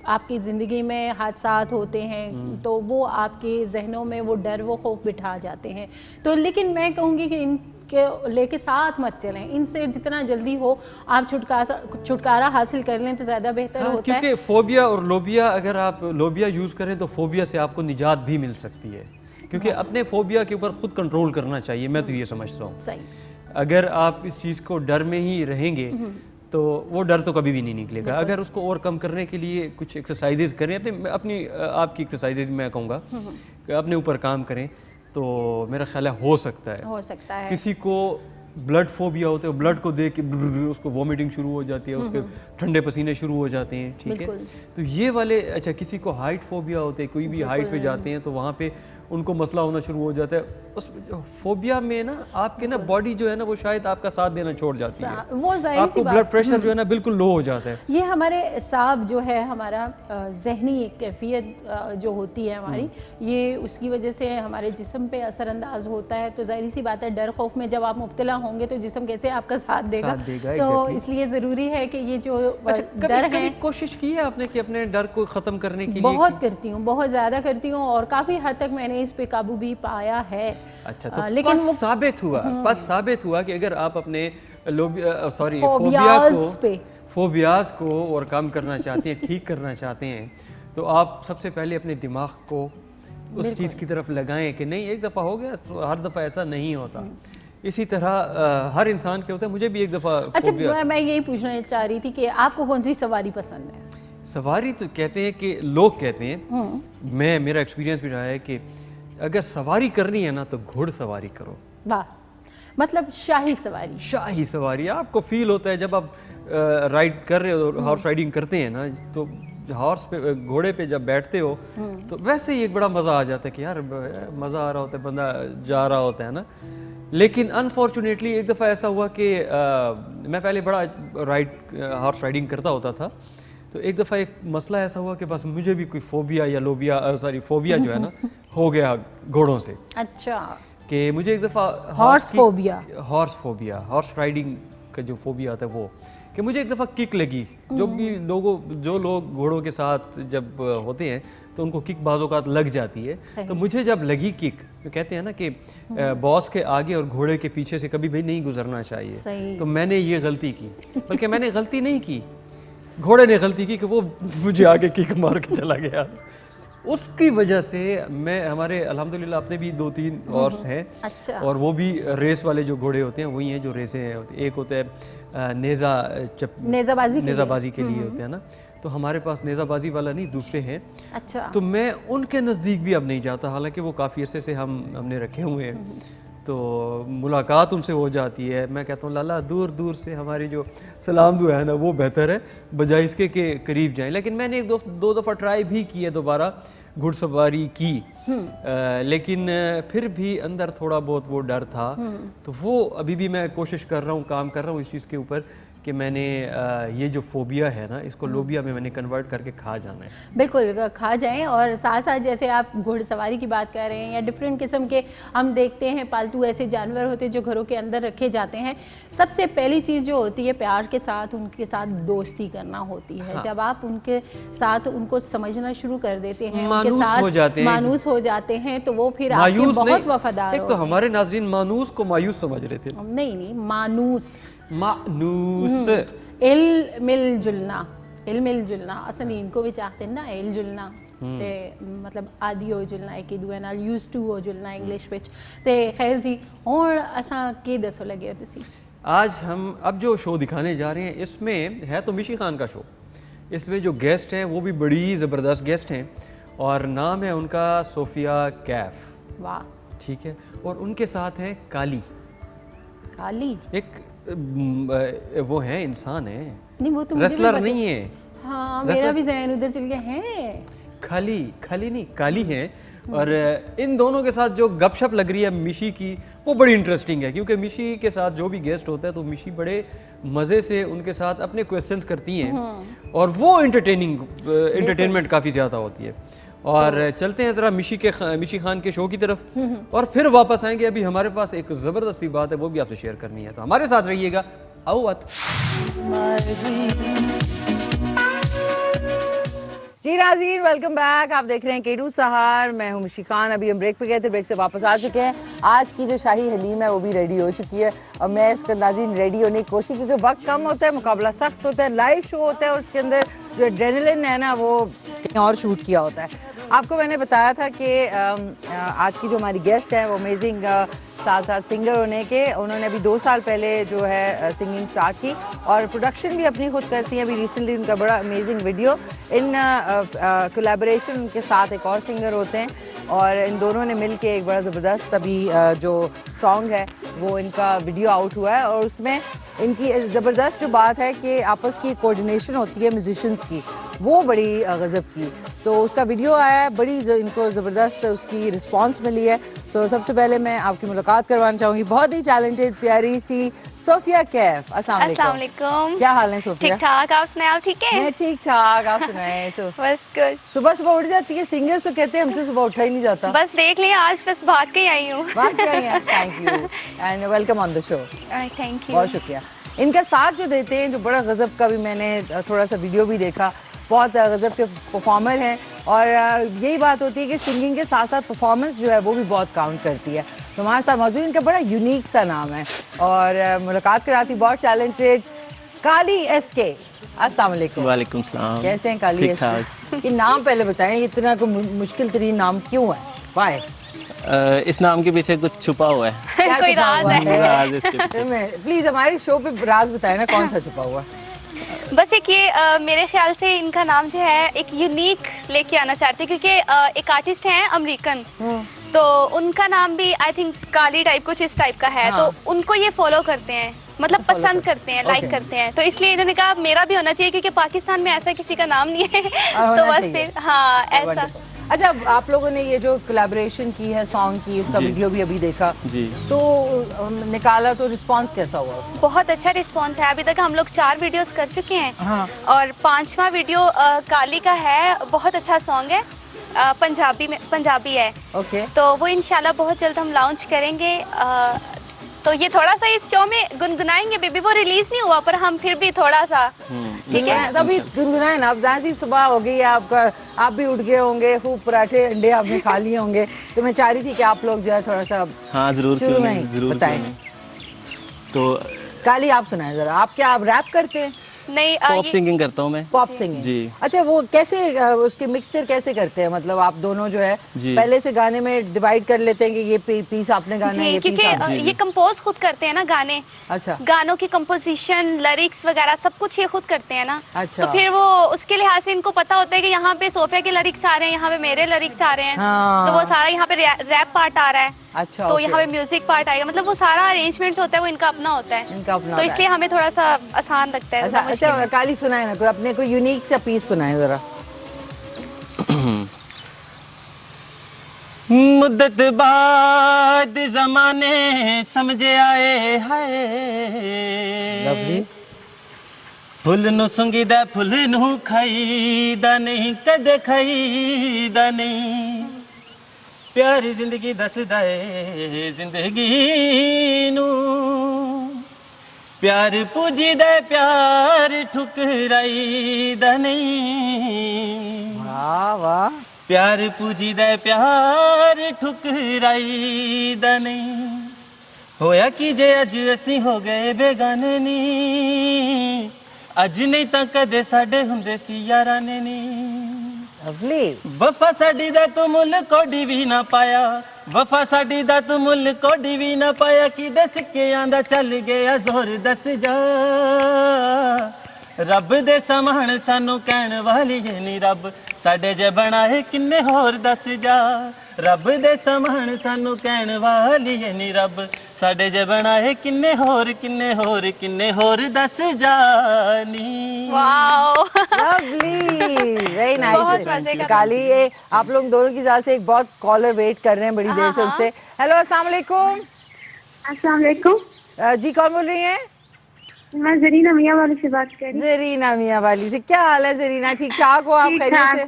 आपकी ज़िंदगी में हादसात होते हैं तो वो आपके जहनों में वो डर वो खौफ बिठा जाते हैं। तो लेकिन मैं कहूँगी कि इनके लेके साथ मत चलें, इनसे जितना जल्दी हो आप छुटकारा हासिल कर लें तो ज़्यादा बेहतर हाँ, होता है। क्योंकि फोबिया और लोबिया, अगर आप लोबिया यूज़ करें तो फोबिया से आपको निजात भी मिल सकती है, क्योंकि अपने फोबिया के ऊपर खुद कंट्रोल करना चाहिए। मैं तो ये समझता हूँ, सही, अगर आप इस चीज़ को डर में ही रहेंगे तो वो डर तो कभी भी नहीं निकलेगा। अगर उसको ओवरकम करने के लिए कुछ एक्सरसाइजेज करें, अपनी आपकी एक्सरसाइजेज मैं कहूँगा कि अपने ऊपर काम करें, तो मेरा ख्याल है हो सकता है। किसी को ब्लड फोबिया होते हैं, ब्लड को देख के उसको वॉमिटिंग शुरू हो जाती है, उसके ठंडे पसीने शुरू हो जाते हैं, ठीक है। तो ये वाले, अच्छा किसी को हाइट फोबिया होते हैं, कोई भी हाइट पे जाते हैं तो वहाँ पे उनको मसला होना शुरू हो जाता है। उस फोबिया में ना आपके ना बॉडी जो है ना वो शायद आपका साथ देना छोड़ जाती है, वो जाहिर सी आपको बात। ब्लड प्रेशर जो है ना बिल्कुल लो हो जाता है। ये हमारे साहब जो है हमारा जहनी कैफियत जो होती है हमारी, ये उसकी वजह से हमारे जिस्म पे असरअंदाज होता है। तो जाहिर सी बात है डर खौफ में जब आप मुब्तला होंगे तो जिस्म कैसे आपका साथ देगा। तो इसलिए ज़रूरी है कि ये जो डर है, कोशिश की है आपने कि अपने डर को ख़त्म करने के लिए? बहुत करती हूँ, बहुत ज़्यादा करती हूँ और काफ़ी हद तक मैंने इस पे काबू भी पाया है। अच्छा, तो लेकिन वो साबित हुआ कि अगर आप अपने फोबियाज को ओवरकम करना चाहते हैं, ठीक करना चाहते हैं, तो आप सबसे पहले अपने दिमाग को उस चीज़ की तरफ लगाएं कि नहीं एक दफ़ा हो गया तो हर दफ़ा ऐसा नहीं होता। इसी तरह हर इंसान के होता है, मुझे भी एक दफ़ा। अच्छा, मैं यही पूछना चाह रही थी कि आपको कौन सी सवारी पसंद है? सवारी तो कहते हैं कि लोग कहते हैं, मेरा एक्सपीरियंस भी रहा है कि अगर सवारी करनी है ना तो घुड़सवारी करो। वाह, मतलब शाही सवारी। शाही सवारी आपको फील होता है जब आप राइड कर रहे हो, हॉर्स राइडिंग करते हैं ना, तो हॉर्स पे, घोड़े पे जब बैठते हो तो वैसे ही एक बड़ा मज़ा आ जाता है कि यार मज़ा आ रहा होता है, बंदा जा रहा होता है ना। लेकिन अनफॉर्चुनेटली एक दफ़ा ऐसा हुआ कि मैं पहले बड़ा हॉर्स राइडिंग करता होता था, तो एक दफ़ा एक मसला ऐसा हुआ कि बस मुझे भी कोई फोबिया या फोबिया जो है ना हो गया घोड़ों से। अच्छा, कि मुझे एक दफ़ा हॉर्स राइडिंग का जो फोबिया आता है वो, कि मुझे एक दफ़ा किक लगी। जो लोग घोड़ों के साथ जब होते हैं तो उनको किक बाज़ोकात लग जाती है, तो मुझे जब लगी किक, तो कहते हैं ना कि बॉस के आगे और घोड़े के पीछे से कभी भी नहीं गुजरना चाहिए। तो मैंने ये गलती की, बल्कि मैंने गलती नहीं की, घोड़े ने गलती की कि वो मुझे आगे किक मार के चला गया। उसकी वजह से हमारे अल्हम्दुलिल्लाह अपने भी 2-3 हॉर्स हैं। अच्छा। और वो भी रेस वाले जो घोड़े होते हैं वही हैं जो रेसें हैं। एक होता है नेज़ाबाजी के लिए होते हैं ना, तो हमारे पास नेज़ाबाजी वाला नहीं, दूसरे हैं। अच्छा। तो मैं उनके नज़दीक भी अब नहीं जाता, हालांकि वो काफ़ी अरसे से हमने रखे हुए हैं, तो मुलाकात उनसे हो जाती है। मैं कहता हूँ लाला दूर दूर से हमारी जो सलाम दुआ है ना वो बेहतर है बजाय इसके के करीब जाएं। लेकिन मैंने एक दो दफ़ा ट्राई भी की है दोबारा घुड़सवारी की, लेकिन फिर भी अंदर थोड़ा बहुत वो डर था। तो वो अभी भी मैं कोशिश कर रहा हूँ, काम कर रहा हूँ इस चीज़ के ऊपर कि मैंने ये जो फोबिया है ना, इसको लोबिया में मैंने कन्वर्ट करके खा जाना है। बिल्कुल खा जाएं। और साथ साथ जैसे आप घुड़सवारी की बात कर रहे हैं या डिफरेंट किस्म के हम देखते हैं पालतू ऐसे जानवर होते हैं जो घरों के अंदर रखे जाते हैं, सबसे पहली चीज़ जो होती है प्यार के साथ उनके साथ दोस्ती करना होती है। जब आप उनके साथ उनको समझना शुरू कर देते हैं, उनके साथ मानूस हो जाते हैं, तो वो फिर आपके बहुत वफादार। एक तो हमारे नाज़रीन मानूस को मायूस समझ रहे थे। नहीं, मानूस इल मिल जुलना असन इनको भी चाहते हैं ना, इल जुलना ते मतलब आदि हो जुलना एक दूए नाल यूज्ड टू हो जुलना इंग्लिश विच। ते खैर जी, और असा के दसो लगे हो तुसी? आज हम अब जो शो दिखाने जा रहे हैं इसमें है तो मिशी खान का शो। इसमें जो गेस्ट हैं वो भी बड़ी ज़बरदस्त गेस्ट हैं और नाम है उनका सोफिया कैफ। वाह, ठीक है। और उनके साथ है काली। एक वो है, इंसान है, नहीं वो तो रेसलर नहीं है। हाँ, मेरा भी ज़हन उधर चल गया है। खाली नहीं, काली है। और इन दोनों के साथ जो गपशप लग रही है मिशी की, वो बड़ी इंटरेस्टिंग है, क्योंकि मिशी के साथ जो भी गेस्ट होता है तो मिशी बड़े मज़े से उनके साथ अपने क्वेश्चंस करती हैं और वो एंटरटेनमेंट काफ़ी ज़्यादा होती है। और चलते हैं ज़रा मिशी खान के शो की तरफ और फिर वापस आएंगे। अभी हमारे पास एक ज़बरदस्त सी बात है, वो भी आपसे शेयर करनी है, तो हमारे साथ रहिएगा। आओ बात जी नाज़रीन, वेलकम बैक। आप देख रहे हैं केटू सहार, मैं हूं मिशी खान। अभी हम ब्रेक पे गए थे, ब्रेक से वापस आ चुके हैं। आज की जो शाही हलीम है वो भी रेडी हो चुकी है और मैं इसके नाज़रीन रेडी होने की कोशिश, क्योंकि वक्त कम होता है, मुकाबला सख्त होता है, लाइव शो होता है और उसके अंदर जो एड्रेनलिन है ना वो कहीं और शूट किया होता है। आपको मैंने बताया था कि आज की जो हमारी गेस्ट है वो अमेजिंग साथ सिंगर होने के, उन्होंने अभी 2 साल पहले जो है सिंगिंग स्टार्ट की और प्रोडक्शन भी अपनी खुद करती हैं। अभी रिसेंटली उनका बड़ा अमेजिंग वीडियो इन कोलैबोरेशन उनके साथ एक और सिंगर होते हैं और इन दोनों ने मिल के एक बड़ा ज़बरदस्त अभी जो सॉन्ग है वो इनका वीडियो आउट हुआ है और उसमें इनकी ज़बरदस्त जो बात है कि आपस की कोऑर्डिनेशन होती है म्यूजिशियंस की, वो बड़ी गज़ब की। तो उसका वीडियो आया है, बड़ी इनको ज़बरदस्त उसकी रिस्पांस मिली है। तो सबसे पहले मैं आपकी मुलाकात करवाना चाहूँगी बहुत ही टैलेंटेड प्यारी सी सोफिया कैफ। अस्सलाम वालेकुम। क्या हाल है सोफिया? ठीक ठाक, आप सुनाए? आप ठीक है? मैं ठीक ठाक, आप सुनाए? बस गुड। सुबह सुबह उठ जाती है, सिंगर्स तो कहते हैं हमसे सुबह उठा ही नहीं जाता। बस देख लें, आज बस भाग के आई हूँ। Thank you and welcome on the show. Thank you, बहुत शुक्रिया। इनका साथ जो देते हैं, जो बड़ा गज़ब का, भी मैंने थोड़ा सा वीडियो भी देखा, बहुत गज़ब के परफॉर्मर हैं और यही बात होती है कि सिंगिंग के साथ साथ परफॉर्मेंस जो है वो भी बहुत काउंट करती है। तो हमारे साथ मौजूद, इनका बड़ा यूनिक सा नाम है और मुलाकात कराती बहुत टैलेंटेड काली SK। अस्सलाम वालेकुम। वालेकुम सलाम। कैसे हैं काली SK? ये नाम पहले बताएं, इतना को मुश्किल तरीन नाम क्यों है? वाई? इस नाम के पीछे कुछ छुपा हुआ है। कोई राज है? राज इसके पीछे। प्लीज हमारे शो पे राज बताएं ना, कौन सा छुपा हुआ? बस एक ये मेरे ख्याल से इनका नाम जो है एक यूनिक लेके आना चाहते हैं, क्योंकि एक आर्टिस्ट हैं अमेरिकन, तो उनका नाम भी आई थिंक काली टाइप कुछ इस टाइप का है। तो उनको ये फॉलो करते हैं, मतलब पसंद करते हैं, लाइक करते हैं। तो इसलिए इन्होंने कहा मेरा भी होना चाहिए, क्योंकि पाकिस्तान में ऐसा किसी का नाम नहीं है। तो बस फिर हाँ ऐसा। अच्छा, आप लोगों ने ये जो कोलैबोरेशन की है सॉन्ग की, उसका वीडियो भी अभी देखा जी, तो निकाला, तो रिस्पांस कैसा हुआ उसका? बहुत अच्छा रिस्पांस है। अभी तक हम लोग 4 वीडियोस कर चुके हैं। हाँ। और 5वां वीडियो काली का है। बहुत अच्छा सॉन्ग है, पंजाबी है। ओके। तो वो इंशाल्लाह बहुत जल्द हम लॉन्च करेंगे। तो ये थोड़ा सा इस शो में गुनगुनाएंगे, बेबी वो रिलीज नहीं हुआ पर हम फिर भी थोड़ा सा ठीक है तभी गुनगुनाए ना। अब जहाँ सी सुबह हो गई है आपका, आप भी उठ गए होंगे, खूब पराठे अंडे आपने खा लिए होंगे, तो मैं चाह रही थी कि आप लोग जो है थोड़ा सा हाँ जरूर शुरू में जरूर बताएं। तो काली आप सुनाए जरा, आप क्या आप रैप करते हैं? नहीं, पॉप सिंगिंग करता हूँ मैं। पॉप सिंगिंग जी। अच्छा, वो कैसे उसके मिक्सचर कैसे करते हैं? मतलब आप दोनों जो है पहले से गाने में डिवाइड कर लेते हैं कि ये पीस आपने गाना है, ये पीस आपने? ये कंपोज खुद करते हैं ना गाने। अच्छा। गानों की कंपोजिशन, लिरिक्स वगैरह सब कुछ ये खुद करते हैं ना। अच्छा। तो फिर वो उसके लिहाज से इनको पता होता है कि यहाँ पे सोफिया के लिरिक्स आ रहे हैं, यहाँ पे मेरे लिरिक्स आ रहे हैं। तो वो सारा यहाँ पे रैप पार्ट आ रहा है। अच्छा। तो यहाँ पे म्यूजिक पार्ट आएगा, मतलब वो सारा अरेंजमेंट होता है वो इनका अपना होता है। इनका अपना तो इसलिए हमें थोड़ा सा आसान लगता है। अच्छा, काली सुनाए ना, कोई अपने कोई यूनिक सा पीस सुनाए जरा। मुद्दत बाद जमाने समझे आए हाय, लवली। फुल नु सुंगीदा फुल नु खाईदा नहीं कदे खाईदा नहीं प्यारी जिंदगी दसदा है जिंदगी नू प्यार पूजीदा प्यार ठुकराईदा नहीं वाह वाह प्यार पूजीदा प्यार ठुकराईदा नहीं होया कि जे अज असी हो गए बेगाने नी अज नहीं तां कदे साडे हुंदे सी याराने नी लवली वफा साडी दा तू मुल कोडी भी ना पाया वफा साडी दा तू मुल कोडी भी ना पाया कि दस के आंदा चल गया जोर दस जा रब दे समान सानू कहण वाली नी रब साडे जे बनाए किन्ने होर दस जा रब दे समान सानू कहण वाली नी रब साडे जे बनाए किन्ने होर दस जानी वाओ लवली वेरी नाइस काली। ये आप लोग दोनों की वजह से एक बहुत कॉलर वेट कर रहे हैं बड़ी देर से उनसे। हेलो अस्सलाम वालेकुम। अस्सलाम वालेकुम जी कौन बोल रही हैं? मैं जरीना मियां वाली से बात कर रही हूँ। जरीना मियां वाली से, क्या हाल है जरीना? ठीक ठाक हो आप? खैरियत से?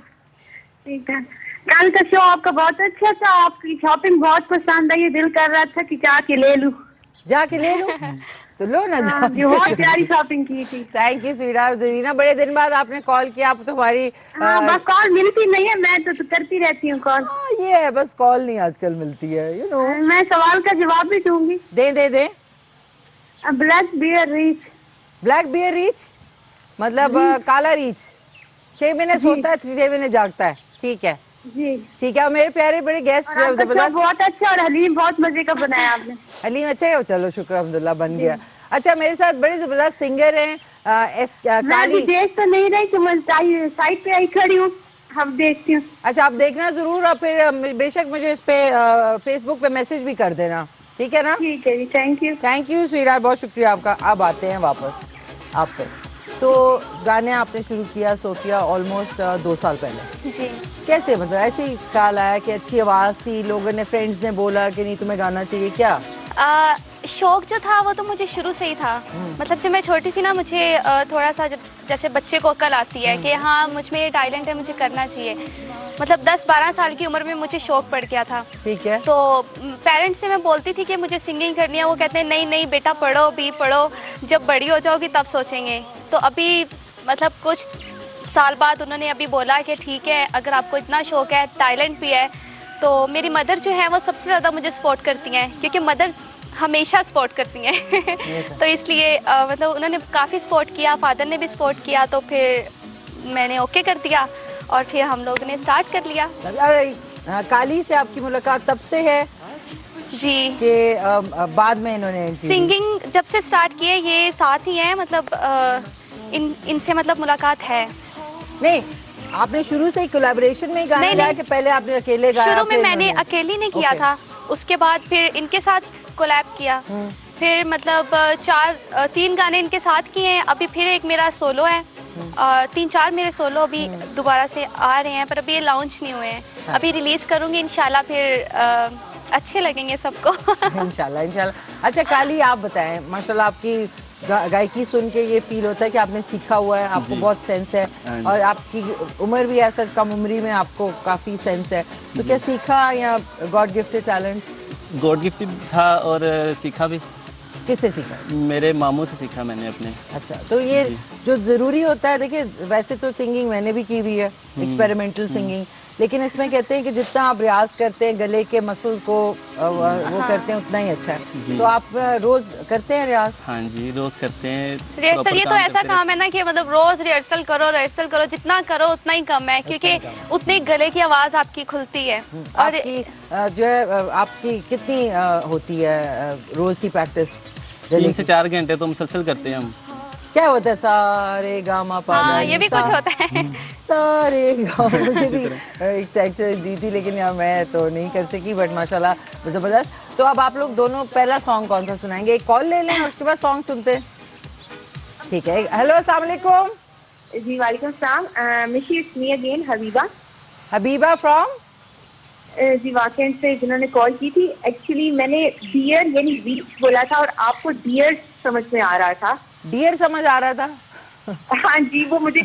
ठीक है। कल का शो आपका बहुत अच्छा था, आपकी शॉपिंग बहुत पसंद आई, दिल कर रहा था कि जाके ले लूं। जाके ले लूं? तो लो ना जाके। बहुत प्यारी शॉपिंग की थी। Thank you sweetheart. जरीना बड़े दिन बाद आपने कॉल किया, आप तुम्हारी बस कॉल मिलती नहीं है, मैं तो करती रहती हूँ कॉल। ये है बस, कॉल नहीं आजकल मिलती है, यू नो। मैं सवाल का जवाब भी दूंगी। दे ब्लैक बियर रीच। ब्लैक बियर रीच मतलब काला रीच। 6 महीने सोता है, 6 महीने जागता है। ठीक है जी ठीक है। और मेरे प्यारे बड़े गेस्ट जबरदस्त, बहुत अच्छा, और हलीम बहुत मजे का बनाया आपने। हलीम अच्छा है? चलो शुक्र अल्हम्दुलिल्लाह बन गया। अच्छा मेरे साथ बड़े जबरदस्त सिंगर हैं काली। देख तो नहीं रही, तो मैं साइड पे आई खड़ी हूँ, हम देखती हूँ। अच्छा आप देखना जरूर, और फिर बेशक मुझे इस पे फेसबुक पे मैसेज भी कर देना, ठीक है ना? ठीक है जी, थैंक यू स्वीटहार्ट, बहुत शुक्रिया आपका। अब आते हैं वापस आप पे। तो गाने आपने शुरू किया सोफिया ऑलमोस्ट 2 साल पहले जी। कैसे, मतलब ऐसे ही ख्याल आया कि अच्छी आवाज़ थी, लोगों ने, फ्रेंड्स ने बोला कि नहीं तुम्हें गाना चाहिए, क्या? शौक जो था वो तो मुझे शुरू से ही था। मतलब जब मैं छोटी थी ना, मुझे थोड़ा सा जैसे बच्चे को अक्ल आती है कि हाँ मुझ में ये टैलेंट है, मुझे करना चाहिए। मतलब 10-12 साल की उम्र में मुझे शौक पड़ गया था। ठीक है। तो पेरेंट्स से मैं बोलती थी कि मुझे सिंगिंग करनी है, वो कहते हैं नहीं नहीं बेटा पढ़ो पढ़ो, जब बड़ी हो जाओगी तब सोचेंगे। तो अभी मतलब कुछ साल बाद उन्होंने अभी बोला कि ठीक है, अगर आपको इतना शौक है, टैलेंट भी है, तो मेरी मदर जो है वो सबसे ज़्यादा मुझे सपोर्ट करती हैं, क्योंकि मदर्स हमेशा सपोर्ट करती हैं। तो इसलिए मतलब उन्होंने काफ़ी सपोर्ट किया, फादर ने भी सपोर्ट किया, तो फिर मैंने ओके कर दिया और फिर हम लोगों ने स्टार्ट कर लिया। अरे काली से आपकी मुलाकात तब से है जी कि बाद में इन्होंने सिंगिंग जब से स्टार्ट किए, ये साथ ही हैं, मतलब इनसे मतलब मुलाकात है। नहीं, आपने शुरू से ही कोलैबोरेशन में ही गाना गाया कि पहले आपने अकेले गाया? शुरू में मैंने अकेली ने किया था, उसके बाद फिर इनके साथ कोलैब किया, फिर मतलब 3 गाने इनके साथ किए हैं। अभी फिर एक मेरा सोलो है, 3-4 मेरे सोलो अभी दोबारा से आ रहे हैं, पर अभी ये लॉन्च नहीं हुए हैं। अभी रिलीज करूंगी इंशाल्लाह, फिर अच्छे लगेंगे सबको। इंशाल्लाह। अच्छा काली आप बताएं, माशाल्लाह आपकी गायकी सुन के ये फील होता है कि आपने सीखा हुआ है, आपको बहुत सेंस है, और आपकी उम्र भी ऐसा कम उम्री में आपको काफ़ी सेंस है। तो क्या सीखा या God gifted talent? God gifted था और सीखा भी। किससे सीखा? मेरे मामू से सीखा मैंने अपने। अच्छा, तो ये जो ज़रूरी होता है, देखिए वैसे तो सिंगिंग मैंने भी की हुई है, एक्सपेरिमेंटल सिंगिंग, लेकिन इसमें कहते हैं कि जितना आप रियाज करते हैं, गले के मसल को वो करते हैं, उतना ही अच्छा है। तो आप रोज करते हैं रियाज? हाँ जी, रोज करते हैं रिहर्सल। ये तो ऐसा काम है ना कि मतलब रोज रिहर्सल करो, जितना करो उतना ही कम है, क्योंकि उतनी गले की आवाज आपकी खुलती है। और आपकी जो है आपकी कितनी होती है रोज की प्रैक्टिस? 3 से 4 घंटे तो मुसलसल करते हैं हम। क्या होता है? सारे गामा पा, ये भी कुछ होता है। सारे गामा, मुझे भी एक एक्सरसाइज दी थी, लेकिन यार मैं तो नहीं कर सकी, बट माशाल्लाह जबरदस्त। तो अब आप लोग दोनों पहला सॉन्ग कौन सा सुनाएंगे? एक कॉल ले लें और उसके बाद सॉन्ग सुनते हैं, ठीक है? हेलो अस्सलाम वालेकुम। जी वालेकुम सलाम। Miss me again Habiba. Habiba from जी वाकई से जिन्होंने कॉल की थी। एक्चुअली मैंने डियर यानी वीच बोला था और आपको डियर समझ में आ रहा था। डियर समझ आ रहा था? हाँ जी, वो मुझे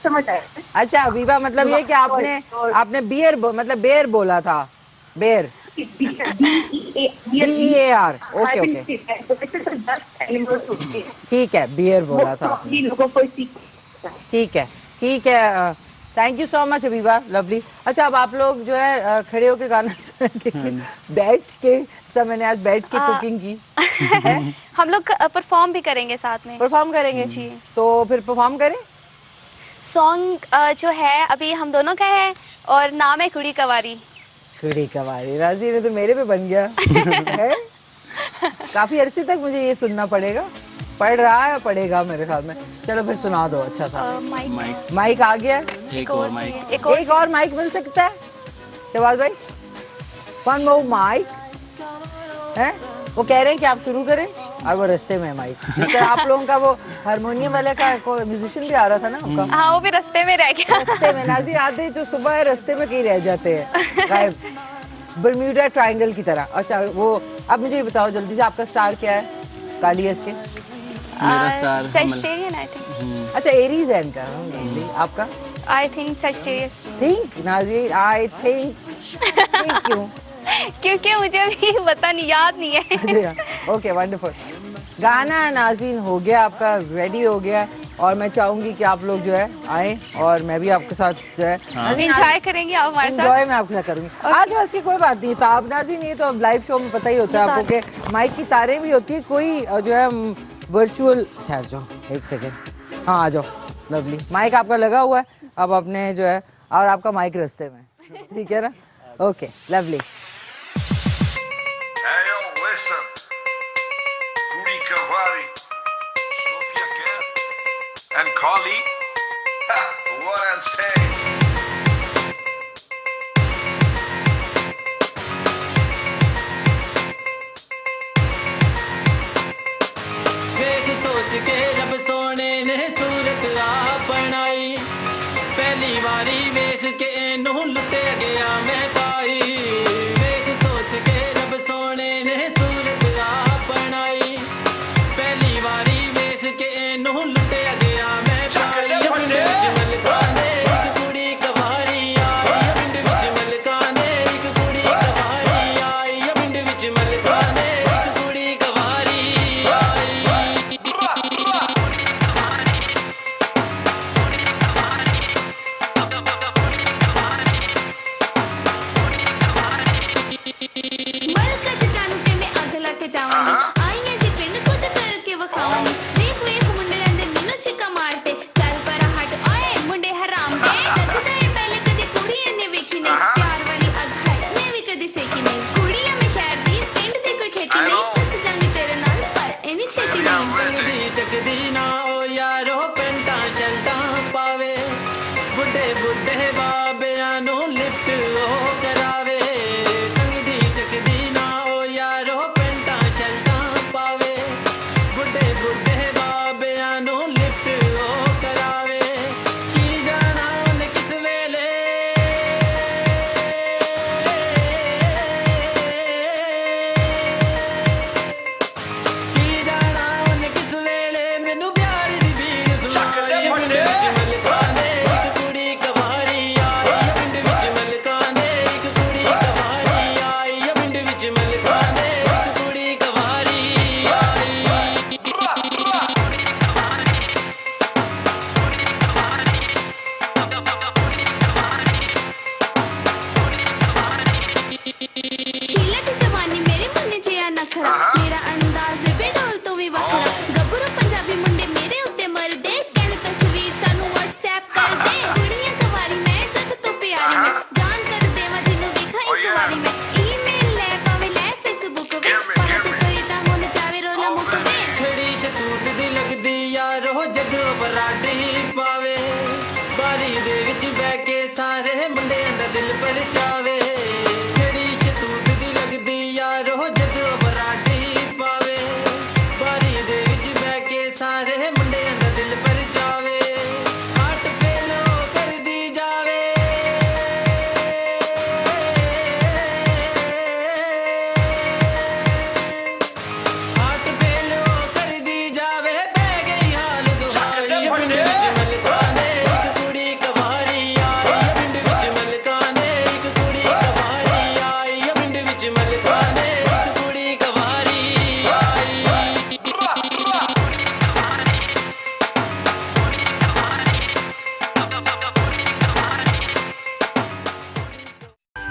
समझ आया। अच्छा हबीबा, मतलब ये कि आपने मतलब बेर बोला था, बेर BEAR, ओके ओके ठीक है, बियर बोला था आपने। ठीक है, thank you so much Habiba, lovely. अच्छा अब आप लोग जो है खड़े होके गाना सुनेंगे कि बैठ के, सब मैंने आज बैठ के कुकिंग की हम लोग परफॉर्म भी करेंगे साथ में। परफॉर्म करेंगे जी, तो फिर परफॉर्म करें। सॉन्ग जो है अभी हम दोनों का है और नाम है कुड़ी कवारी। कुड़ी कवारी, राजी ने तो मेरे पे बन गया है। काफी अरसे तक मुझे ये सुनना पड़ेगा, पढ़ रहा है, पढ़ेगा मेरे ख्याल में। चलो फिर सुना दो अच्छा सा। माइक आ गया, एक और माइक मिल सकता है शहबाज भाई, वन मोर माइक है। वो कह रहे हैं कि आप शुरू करें और वो रास्ते में है माइक। जिस तरह आप लोगों का वो हारमोनियम वाले का कोई म्यूजिशियन भी आ रहा था ना आपका, हाँ वो भी रास्ते में रह गया। रास्ते में नाजी आधे जो सुबह है रास्ते में कहीं रह जाते हैं गायब, बर्म्यूडा ट्रायंगल की तरह। अच्छा वो अब मुझे ये बताओ जल्दी से, आपका स्टार क्या है कालियस के? मेरा स्टार सेजिटेरियन आई थिंक। अच्छा एरीज है इनका, आपका? I think Sagittarius. Think Nazi, I think क्यों? क्योंकि मुझे अभी पता नहीं, याद नहीं है। Okay wonderful. गाना नाज़रीन हो गया आपका, रेडी हो गया, और मैं चाहूंगी कि आप लोग जो है आए और मैं भी आपके साथ जो है एंजॉय करेंगे। आप हमारे साथ एंजॉय मैं आपके साथ करूंगी। आज इसकी कोई बात नहीं था आप नाज़रीन, ये तो अब लाइव शो में पता ही होता है आपको कि माइक की तारें भी होती है, कोई जो है वर्चुअल। ठहर जाओ एक सेकेंड, हाँ आ जाओ, लवली। माइक आपका लगा हुआ है, अब अपने जो है, और आपका माइक रास्ते में, ठीक है ना? Okay lovely. And Carly, what I'm saying. देख सोच के रब सोने ने सूरत आप बनाई, पहली बारी वेख के नू लुटे गया मैं पाई। देख सोच के रब सोने ने सूरत आप बनाई, पहली बारी वेख के नू लुटे जाऊंगी